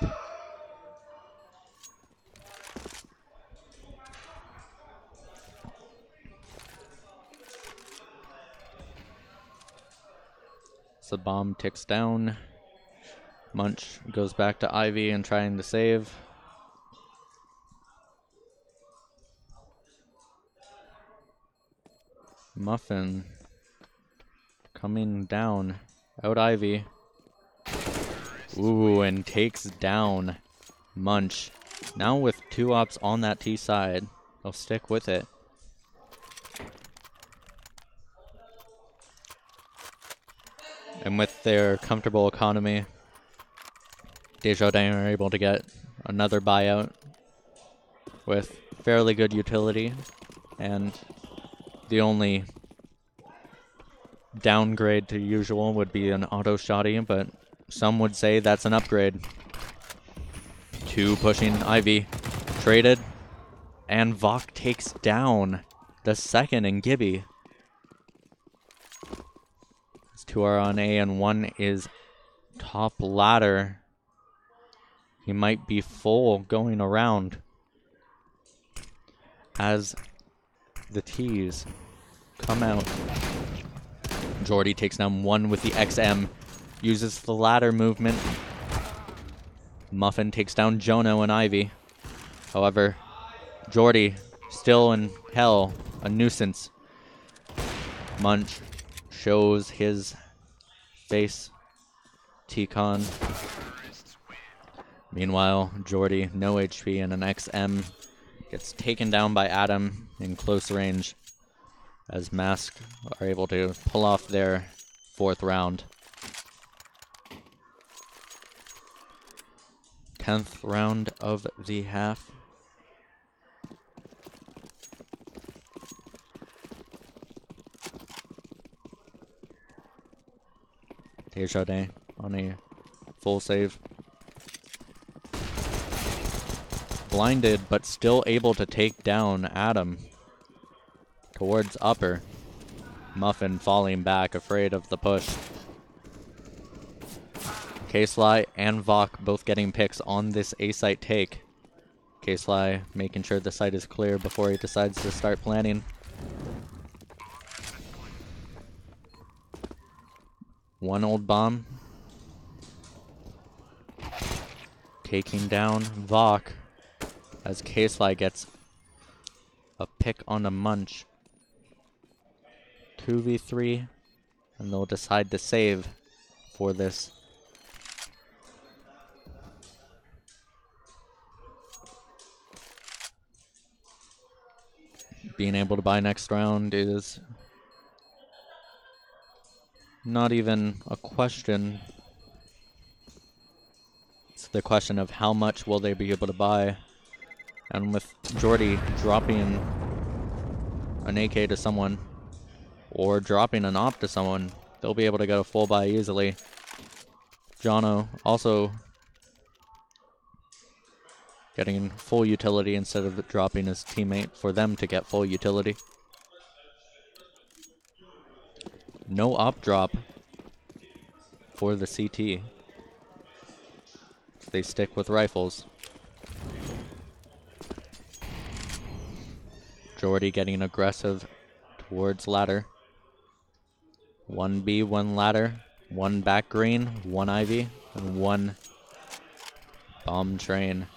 The bomb ticks down. Munch goes back to Ivy and trying to save. Muffin coming down. Out Ivy. Ooh, and takes down Munch. Now with 2 ops on that T side, they'll stick with it. And with their comfortable economy, Desjardins are able to get another buyout with fairly good utility. And the only downgrade to usual would be an auto shotty, but some would say that's an upgrade. 2 pushing Ivy. Traded. And Vok takes down the second in Gibby. 2 are on A and 1 is top ladder. He might be full going around as the T's come out. Jordy takes down 1 with the XM, uses the ladder movement. Muffin takes down Jono and Ivy. However, Jordy still in hell, a nuisance. Munch shows his face. T-Con. Meanwhile, Jordy, no HP and an XM, gets taken down by Adam in close range as Mask are able to pull off their 4th round. 10th round of the half. Desjardins on a full save. Blinded, but still able to take down Adam towards upper. Muffin falling back, afraid of the push. K-Sly and Vok both getting picks on this A-site take. K-Sly making sure the site is clear before he decides to start planning. One old bomb. Taking down Vok as K-Sly gets a pick on a Munch. 2v3, and they'll decide to save for this. Being able to buy next round is not even a question. It's the question of how much will they be able to buy. And with Jordy dropping an AK to someone or dropping an op to someone, they'll be able to get a full buy easily. Jono also getting full utility instead of dropping his teammate for them to get full utility. No op drop for the CT. They stick with rifles. Jordy getting aggressive towards ladder. 1B, 1 ladder, 1 back green, 1 Ivy, and 1 bomb train.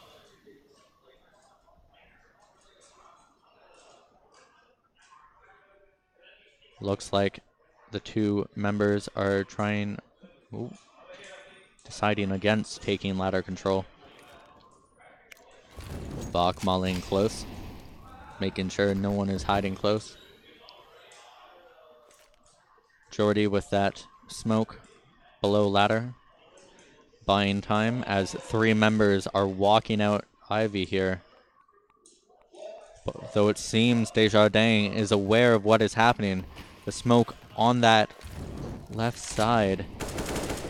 Looks like the two members are deciding against taking ladder control. Bach mollying close, making sure no one is hiding close. Jordy with that smoke below ladder, buying time as 3 members are walking out Ivy here. But though it seems Desjardins is aware of what is happening, the smoke on that left side,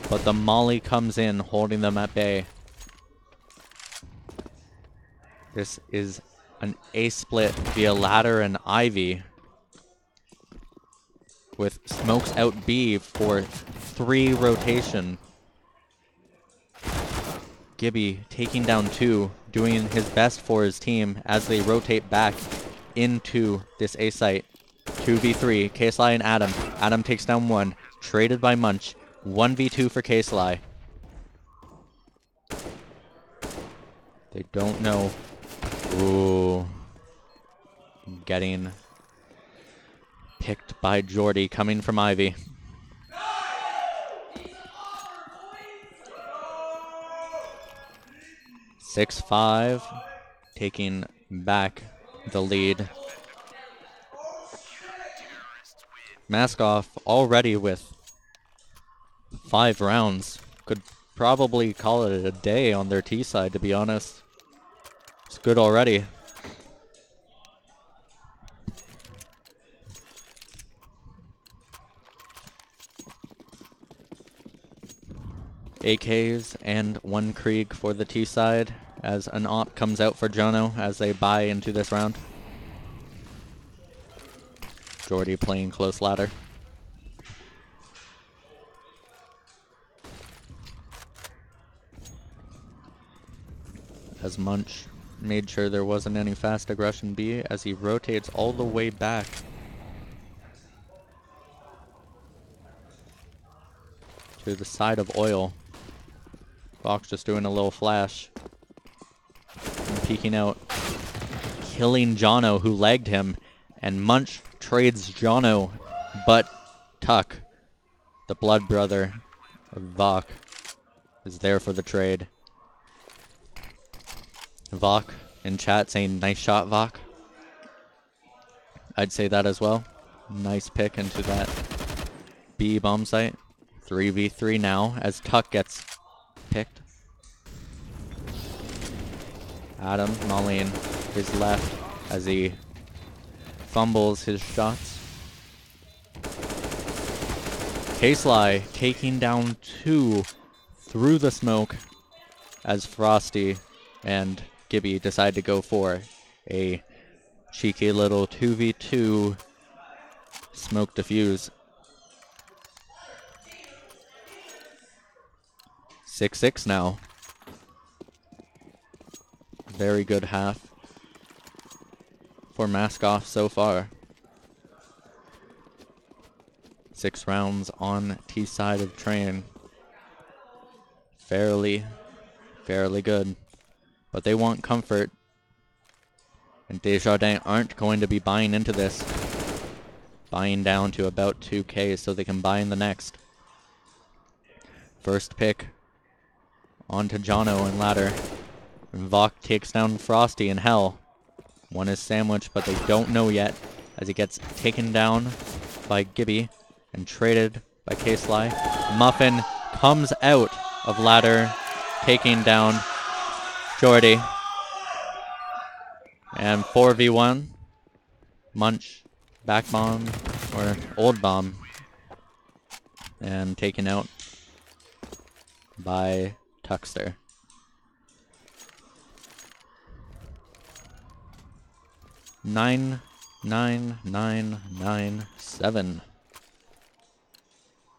but the molly comes in, holding them at bay. This is an A split via ladder and Ivy, with smokes out B for 3 rotation. Gibby taking down 2, doing his best for his team as they rotate back into this A site. 2v3, K-Sly and Adam. Adam takes down 1, traded by Munch. 1v2 for K-Sly. They don't know. Ooh. Getting picked by Jordy, coming from Ivy. (6-5), taking back the lead. Maskoff already with 5 rounds. Could probably call it a day on their T side, to be honest. It's good already. AKs and 1 Krieg for the T side as an op comes out for Jono as they buy into this round. Jordy playing close ladder. As Munch made sure there wasn't any fast aggression B as he rotates all the way back. To the side of Oil. Fox just doing a little flash. And peeking out. Killing Jono, who lagged him. And Munch trades Jono, but Tuck, the blood brother of Vok, is there for the trade. Vok in chat saying, nice shot, Vok. I'd say that as well. Nice pick into that B bomb site. 3v3 now as Tuck gets picked. Adam mollying his left as he fumbles his shots. K-Sly taking down 2 through the smoke as Frosty and Gibby decide to go for a cheeky little 2v2 smoke defuse. 6-6 now. Very good half for Maskoff so far. 6 rounds on T side of train. Fairly good. But they want comfort. And Desjardins aren't going to be buying into this. Buying down to about 2k so they can buy in the next. First pick onto Jono and ladder. And Vok takes down Frosty in hell. One is sandwiched, but they don't know yet as he gets taken down by Gibby and traded by K-Sly. Muffin comes out of ladder, taking down Jordy. And 4v1. Munch, back bomb, or old bomb. And taken out by Tuckster. 9-9-9-9-7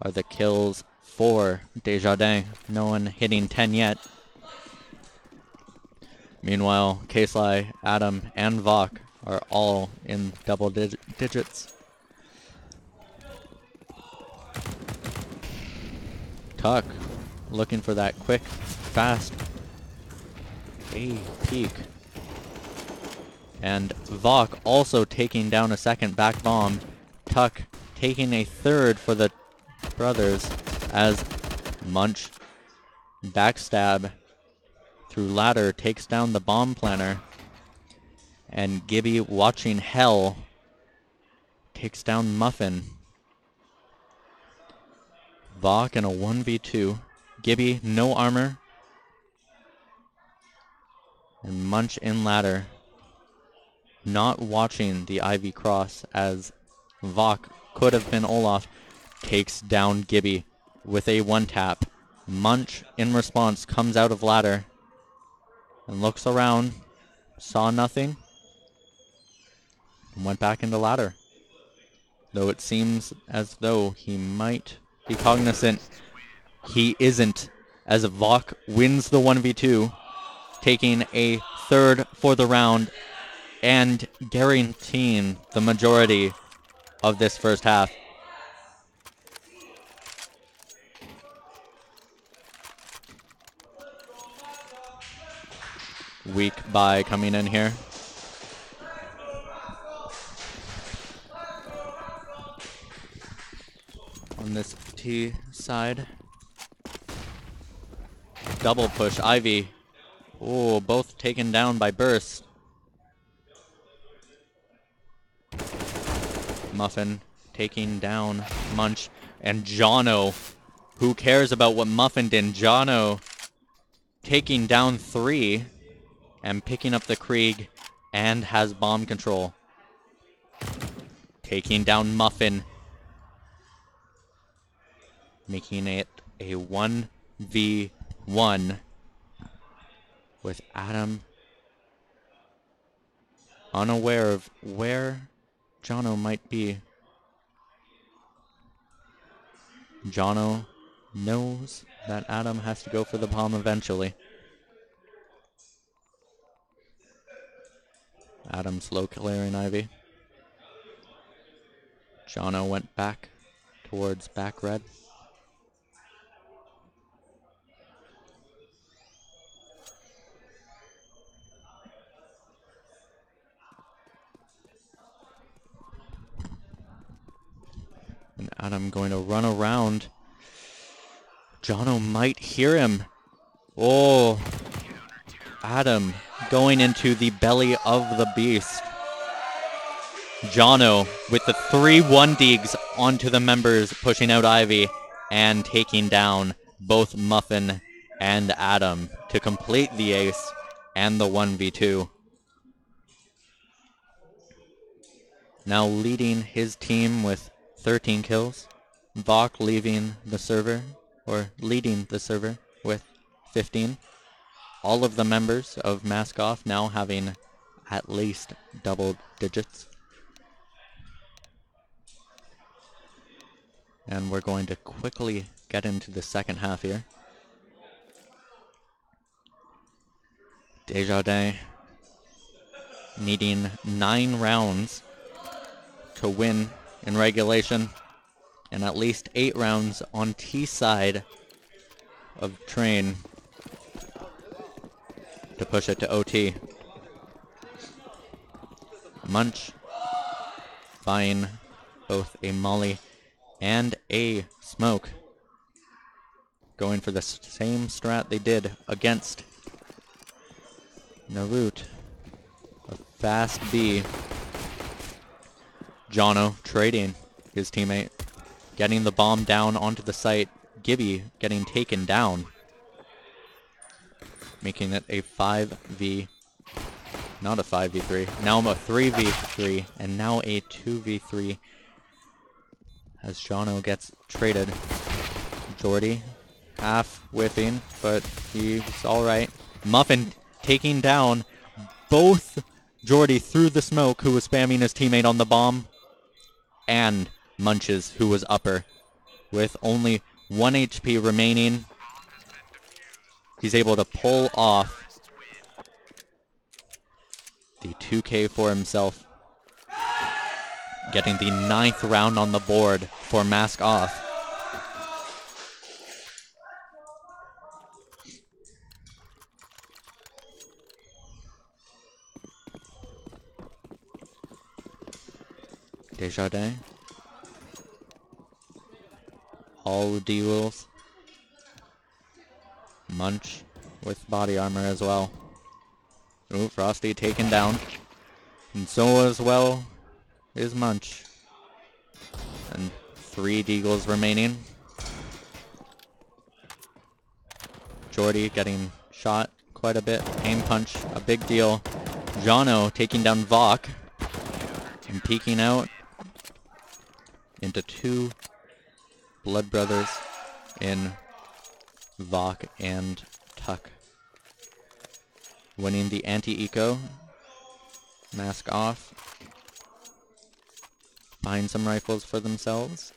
are the kills for Desjardins. No one hitting 10 yet. Meanwhile, K-Sly, Adam, and Vok are all in double digits. Tuck looking for that quick, fast A peek. And Vok also taking down a second back bomb. Tuck taking a third for the brothers as Munch backstab through ladder takes down the bomb planner. And Gibby watching hell takes down Muffin. Vok in a 1v2. Gibby no armor. And Munch in ladder. Not watching the Ivy cross as Vok could have been Olaf. Takes down Gibby with a one tap. Munch in response comes out of ladder and looks around. Saw nothing. And went back into ladder. Though it seems as though he might be cognizant. He isn't, as Vok wins the 1v2, taking a third for the round and guaranteeing the majority of this first half. Weak buy coming in here. On this T side. Double push, Ivy. Oh, both taken down by Burst. Muffin taking down Munch. And Jono. Who cares about what Muffin did? Jono taking down 3 and picking up the Krieg and has bomb control. Taking down Muffin. Making it a 1v1 with Adam unaware of where Jono might be. Jono knows that Adam has to go for the bomb eventually. Adam slow clearing Ivy. Jono went back towards back red. And Adam going to run around. Jono might hear him. Oh, Adam going into the belly of the beast. Jono with the 3-1 digs onto the members, pushing out Ivy and taking down both Muffin and Adam to complete the ace and the 1v2. Now leading his team with 13 kills. Vok leaving the server, or leading the server with 15. All of the members of Mask Off now having at least double digits. And we're going to quickly get into the second half here. Desjardins needing 9 rounds to win in regulation, and at least 8 rounds on T side of train to push it to OT. Munch buying both a molly and a smoke, going for the same strat they did against Narut. A fast B. Jono trading his teammate, getting the bomb down onto the site. Gibby getting taken down, making it a 5v, not a 5v3, now a 3v3, and now a 2v3 as Jono gets traded. Jordy half whiffing, but he's alright. Muffin taking down both Jordy through the smoke, who was spamming his teammate on the bomb, and Munches, who was upper. With only 1 HP remaining, he's able to pull off the 2K for himself, getting the 9th round on the board for Mask Off. Desjardins. All duels. Munch with body armor as well. Ooh, Frosty taken down. And so as well is Munch. And 3 deagles remaining. Jordy getting shot quite a bit. Aim punch, a big deal. Jono taking down Vok. And peeking out into 2 blood brothers in Vok and Tuck. Winning the anti-eco. Mask off. Buying some rifles for themselves.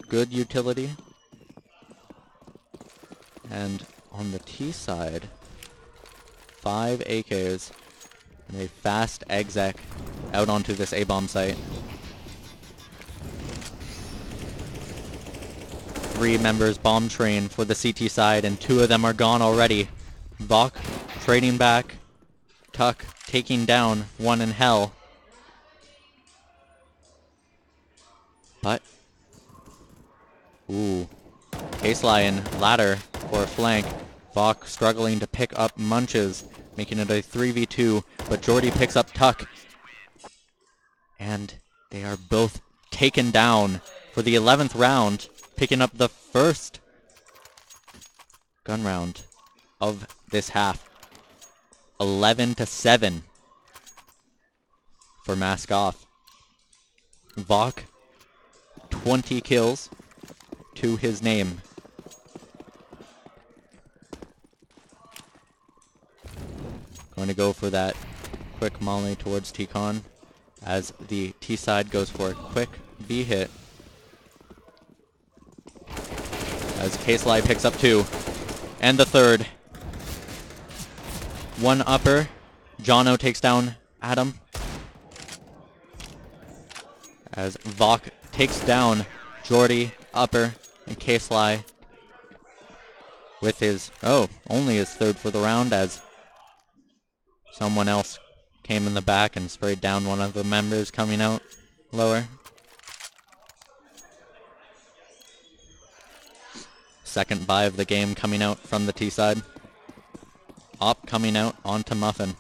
Good utility. And on the T side, 5 AKs and a fast exec out onto this A-bomb site. 3 members bomb train for the CT side, and 2 of them are gone already. Vok trading back. Tuck taking down 1 in hell. But, ooh, K-Sly ladder for a flank. Vok struggling to pick up Munches, making it a 3v2, but Jordy picks up Tuck. And they are both taken down for the 11th round, picking up the first gun round of this half. 11-7 for Mask Off. Vok, 20 kills to his name. Going to go for that quick molly towards T-Con as the T side goes for a quick B hit. As K-Sly picks up 2. And the 3rd. 1 upper. Jono takes down Adam. As Vok takes down Jordy, upper, and K-Sly with his, only his 3rd for the round, as someone else came in the back and sprayed down one of the members coming out lower. Second buy of the game coming out from the T side. Op coming out onto Muffin.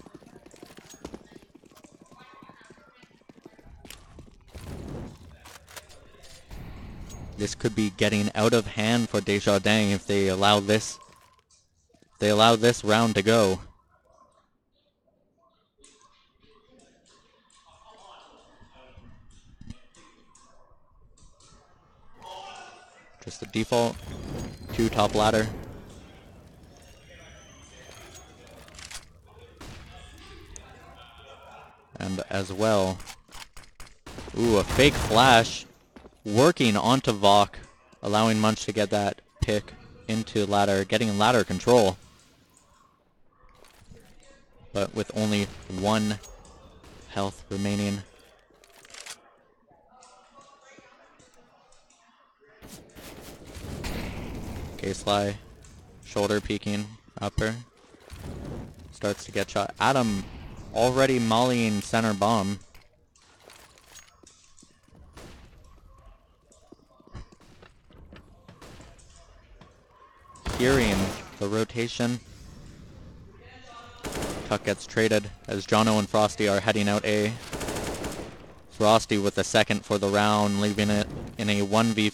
This could be getting out of hand for Desjardins if they allow this round to go. Just the default 2 top ladder. And as well, ooh, a fake flash working onto Vok, allowing Munch to get that pick into ladder, getting ladder control. But with only 1 health remaining. K-Sly, shoulder peeking, upper. Starts to get shot. Adam already mollying center bomb. Hearing the rotation. Tuck gets traded as Jono and Frosty are heading out A. Frosty with the 2nd for the round, leaving it in a 1v4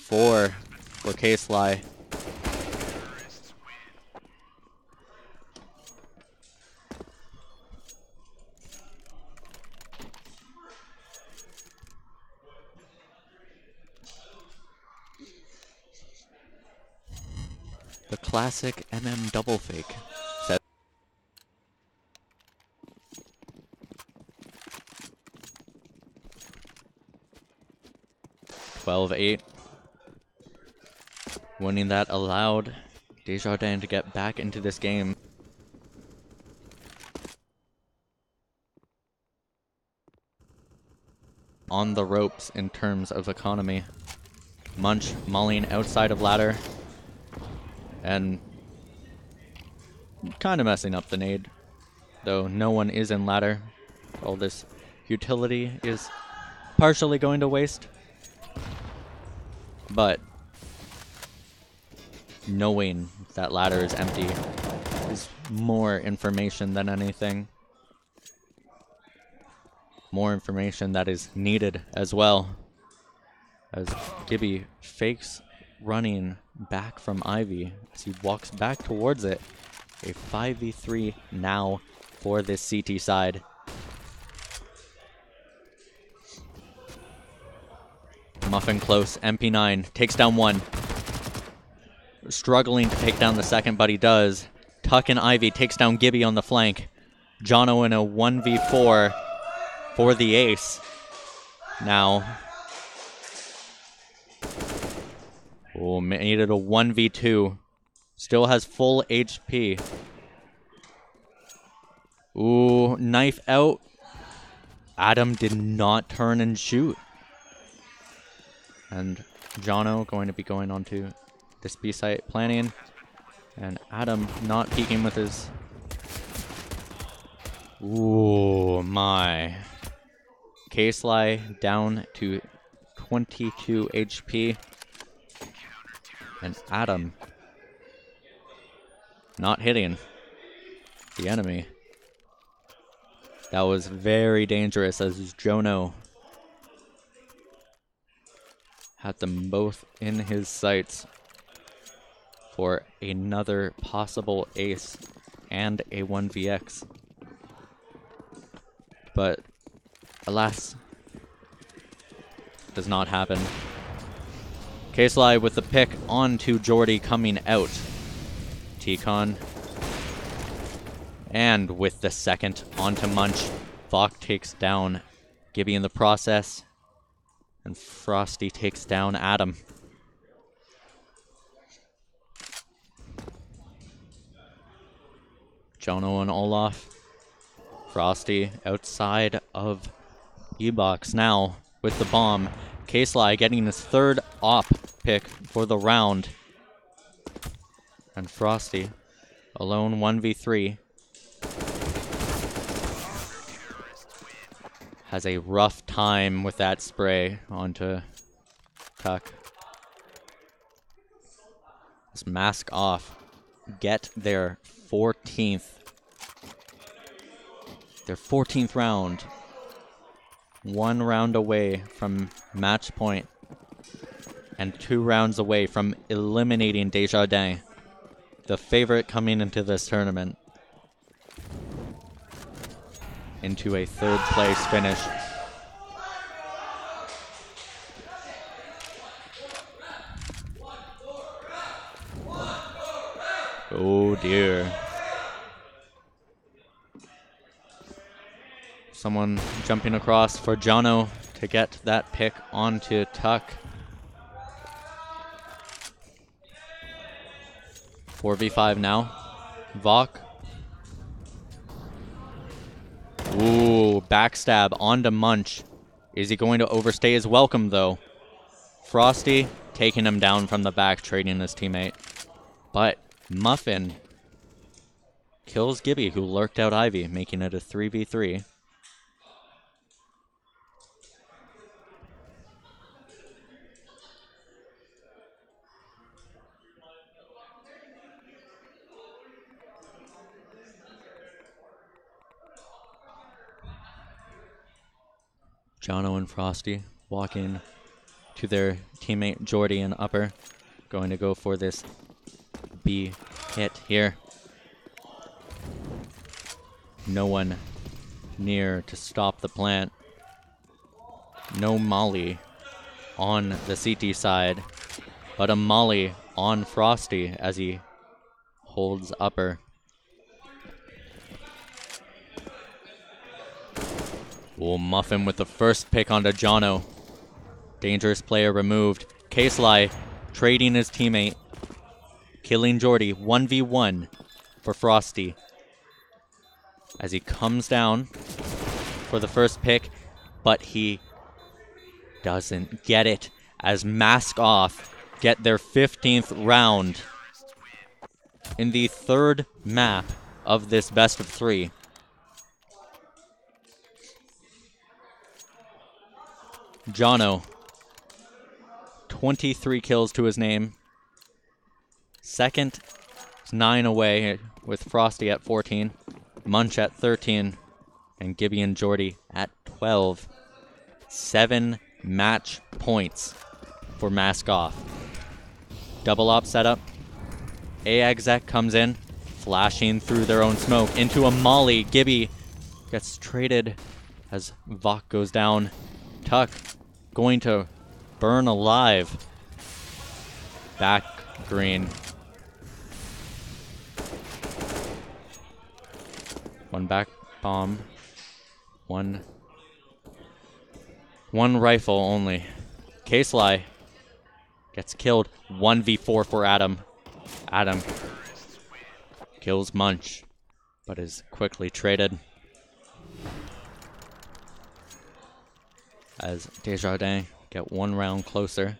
for K-Sly. The classic MM double fake. 12-8. Winning that allowed Desjardins to get back into this game. On the ropes in terms of economy. Munch mulling outside of ladder. And kind of messing up the nade. Though no one is in ladder. All this utility is partially going to waste. But knowing that ladder is empty is more information than anything. More information that is needed as well. As Gibby fakes running back from Ivy as he walks back towards it. A 5v3 now for this CT side. Muffin close, MP9 takes down one. Struggling to take down the second, but he does. Tuck and Ivy takes down Gibby on the flank. Jono in a 1v4 for the ace. Now. Oh, made it a 1v2. Still has full HP. Ooh, knife out. Adam did not turn and shoot. And Jono going to be going on to this B site planning. And Adam not peeking with his... Ooh, my. K-Sly down to 22 HP. And Adam not hitting the enemy. That was very dangerous as Jono had them both in his sights for another possible ace and a 1vx. But alas, does not happen. K-Sly with the pick onto Jordy coming out. T-Con. And with the second onto Munch. Vok takes down Gibby in the process. And Frosty takes down Adam. Jono and Olaf. Frosty outside of E-Box now with the bomb. K-Sly getting his third op pick for the round. And Frosty alone 1v3. Has a rough time with that spray onto Tuck. Let's mask off. Get their 14th. Their 14th round. 1 round away from match point. And 2 rounds away from eliminating Desjardins. The favorite coming into this tournament. Into a 3rd place finish. Oh dear. Someone jumping across for Jono to get that pick onto Tuck. 4v5 now. Vok. Ooh, backstab onto Munch. Is he going to overstay his welcome, though? Frosty taking him down from the back, trading his teammate. But Muffin kills Gibby, who lurked out Ivy, making it a 3v3. Jono and Frosty walking to their teammate Jordy and upper. Going to go for this B hit here. No one near to stop the plant. No molly on the CT side, but a molly on Frosty as he holds upper. We'll Muffin with the first pick onto Jono. Dangerous player removed. K-Sly trading his teammate. Killing Jordy. 1v1 for Frosty. As he comes down for the first pick, but he doesn't get it. As Mask Off get their 15th round in the 3rd map of this best of 3. Jono, 23 kills to his name. Second, 9 away with Frosty at 14, Munch at 13, and Gibby and Jordy at 12. 7 match points for Mask Off. Double op setup. AXEC comes in, flashing through their own smoke into a molly. Gibby gets traded as Vok goes down. Tuck going to burn alive. Back green. One back bomb. One rifle only. K-Sly gets killed. 1v4 for Adam. Adam kills Munch, but is quickly traded. As Desjardins get 1 round closer.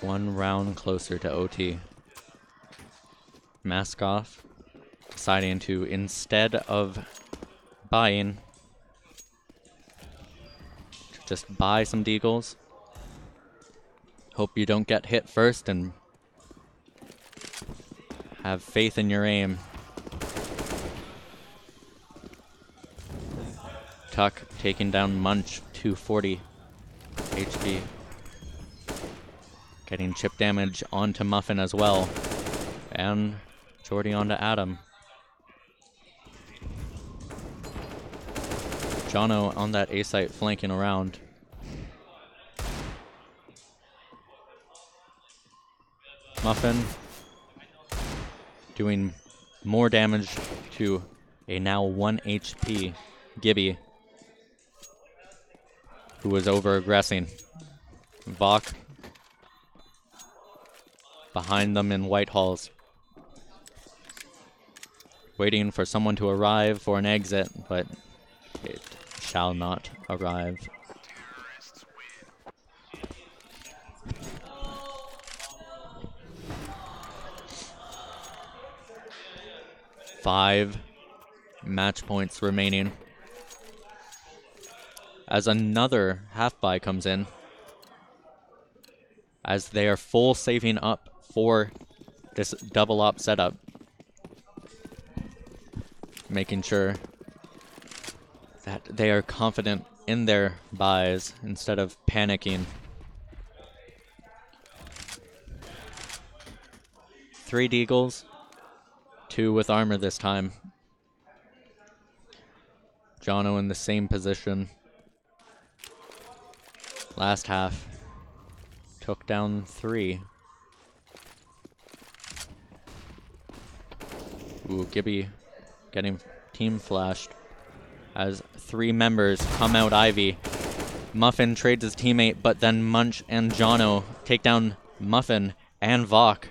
One round closer to OT. Mask Off deciding to, instead of buying, just buy some deagles. Hope you don't get hit first and have faith in your aim. Tuck taking down Munch, 240 HP. Getting chip damage onto Muffin as well. And Jordy onto Adam. Jono on that A site flanking around. Muffin doing more damage to a now 1 HP Gibby, who was over-aggressing. Vok behind them in Whitehalls, waiting for someone to arrive for an exit, but it shall not arrive. Five match points remaining as another half buy comes in, as they are full saving up for this double op setup, making sure that they are confident in their buys instead of panicking. 3 deagles, 2 with armor this time. Jono in the same position. Last half took down 3. Ooh, Gibby getting team flashed as 3 members come out Ivy. Muffin trades his teammate, but then Munch and Jono take down Muffin and Vok.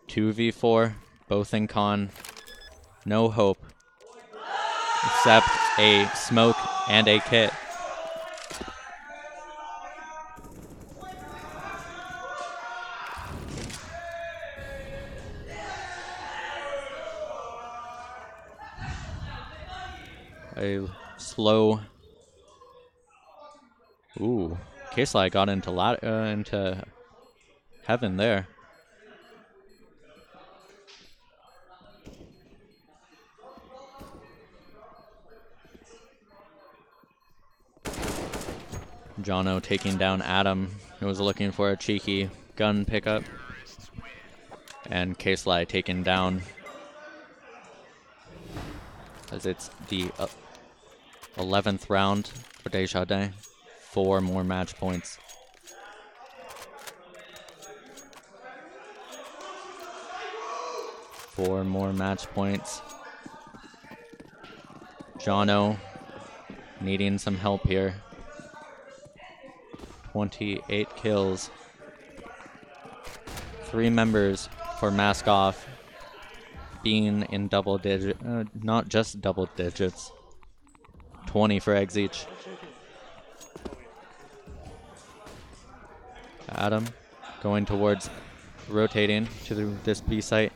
2v4, both in con. No hope, except a smoke and a kit. A slow. Ooh, K-Sly got into heaven there. Jono taking down Adam, who was looking for a cheeky gun pickup. And K-Sly taken down, as it's the 11th round for Desjardins. 4 more match points. Four more match points. Jono needing some help here. 28 kills. 3 members for Mask Off being in double digit, not just double digits. 20 for eggs each. Adam going towards rotating to this B site.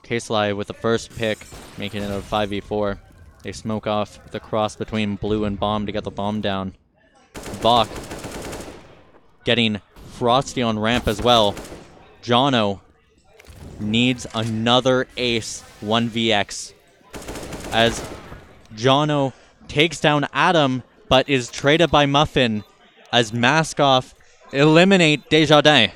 K-Sly with the first pick, making it a 5v4. They smoke off the cross between Blue and Bomb to get the bomb down. Bach getting Frosty on ramp as well. Jono needs another ace 1vx as Jono takes down Adam but is traded by Muffin as Maskoff eliminate Desjardins.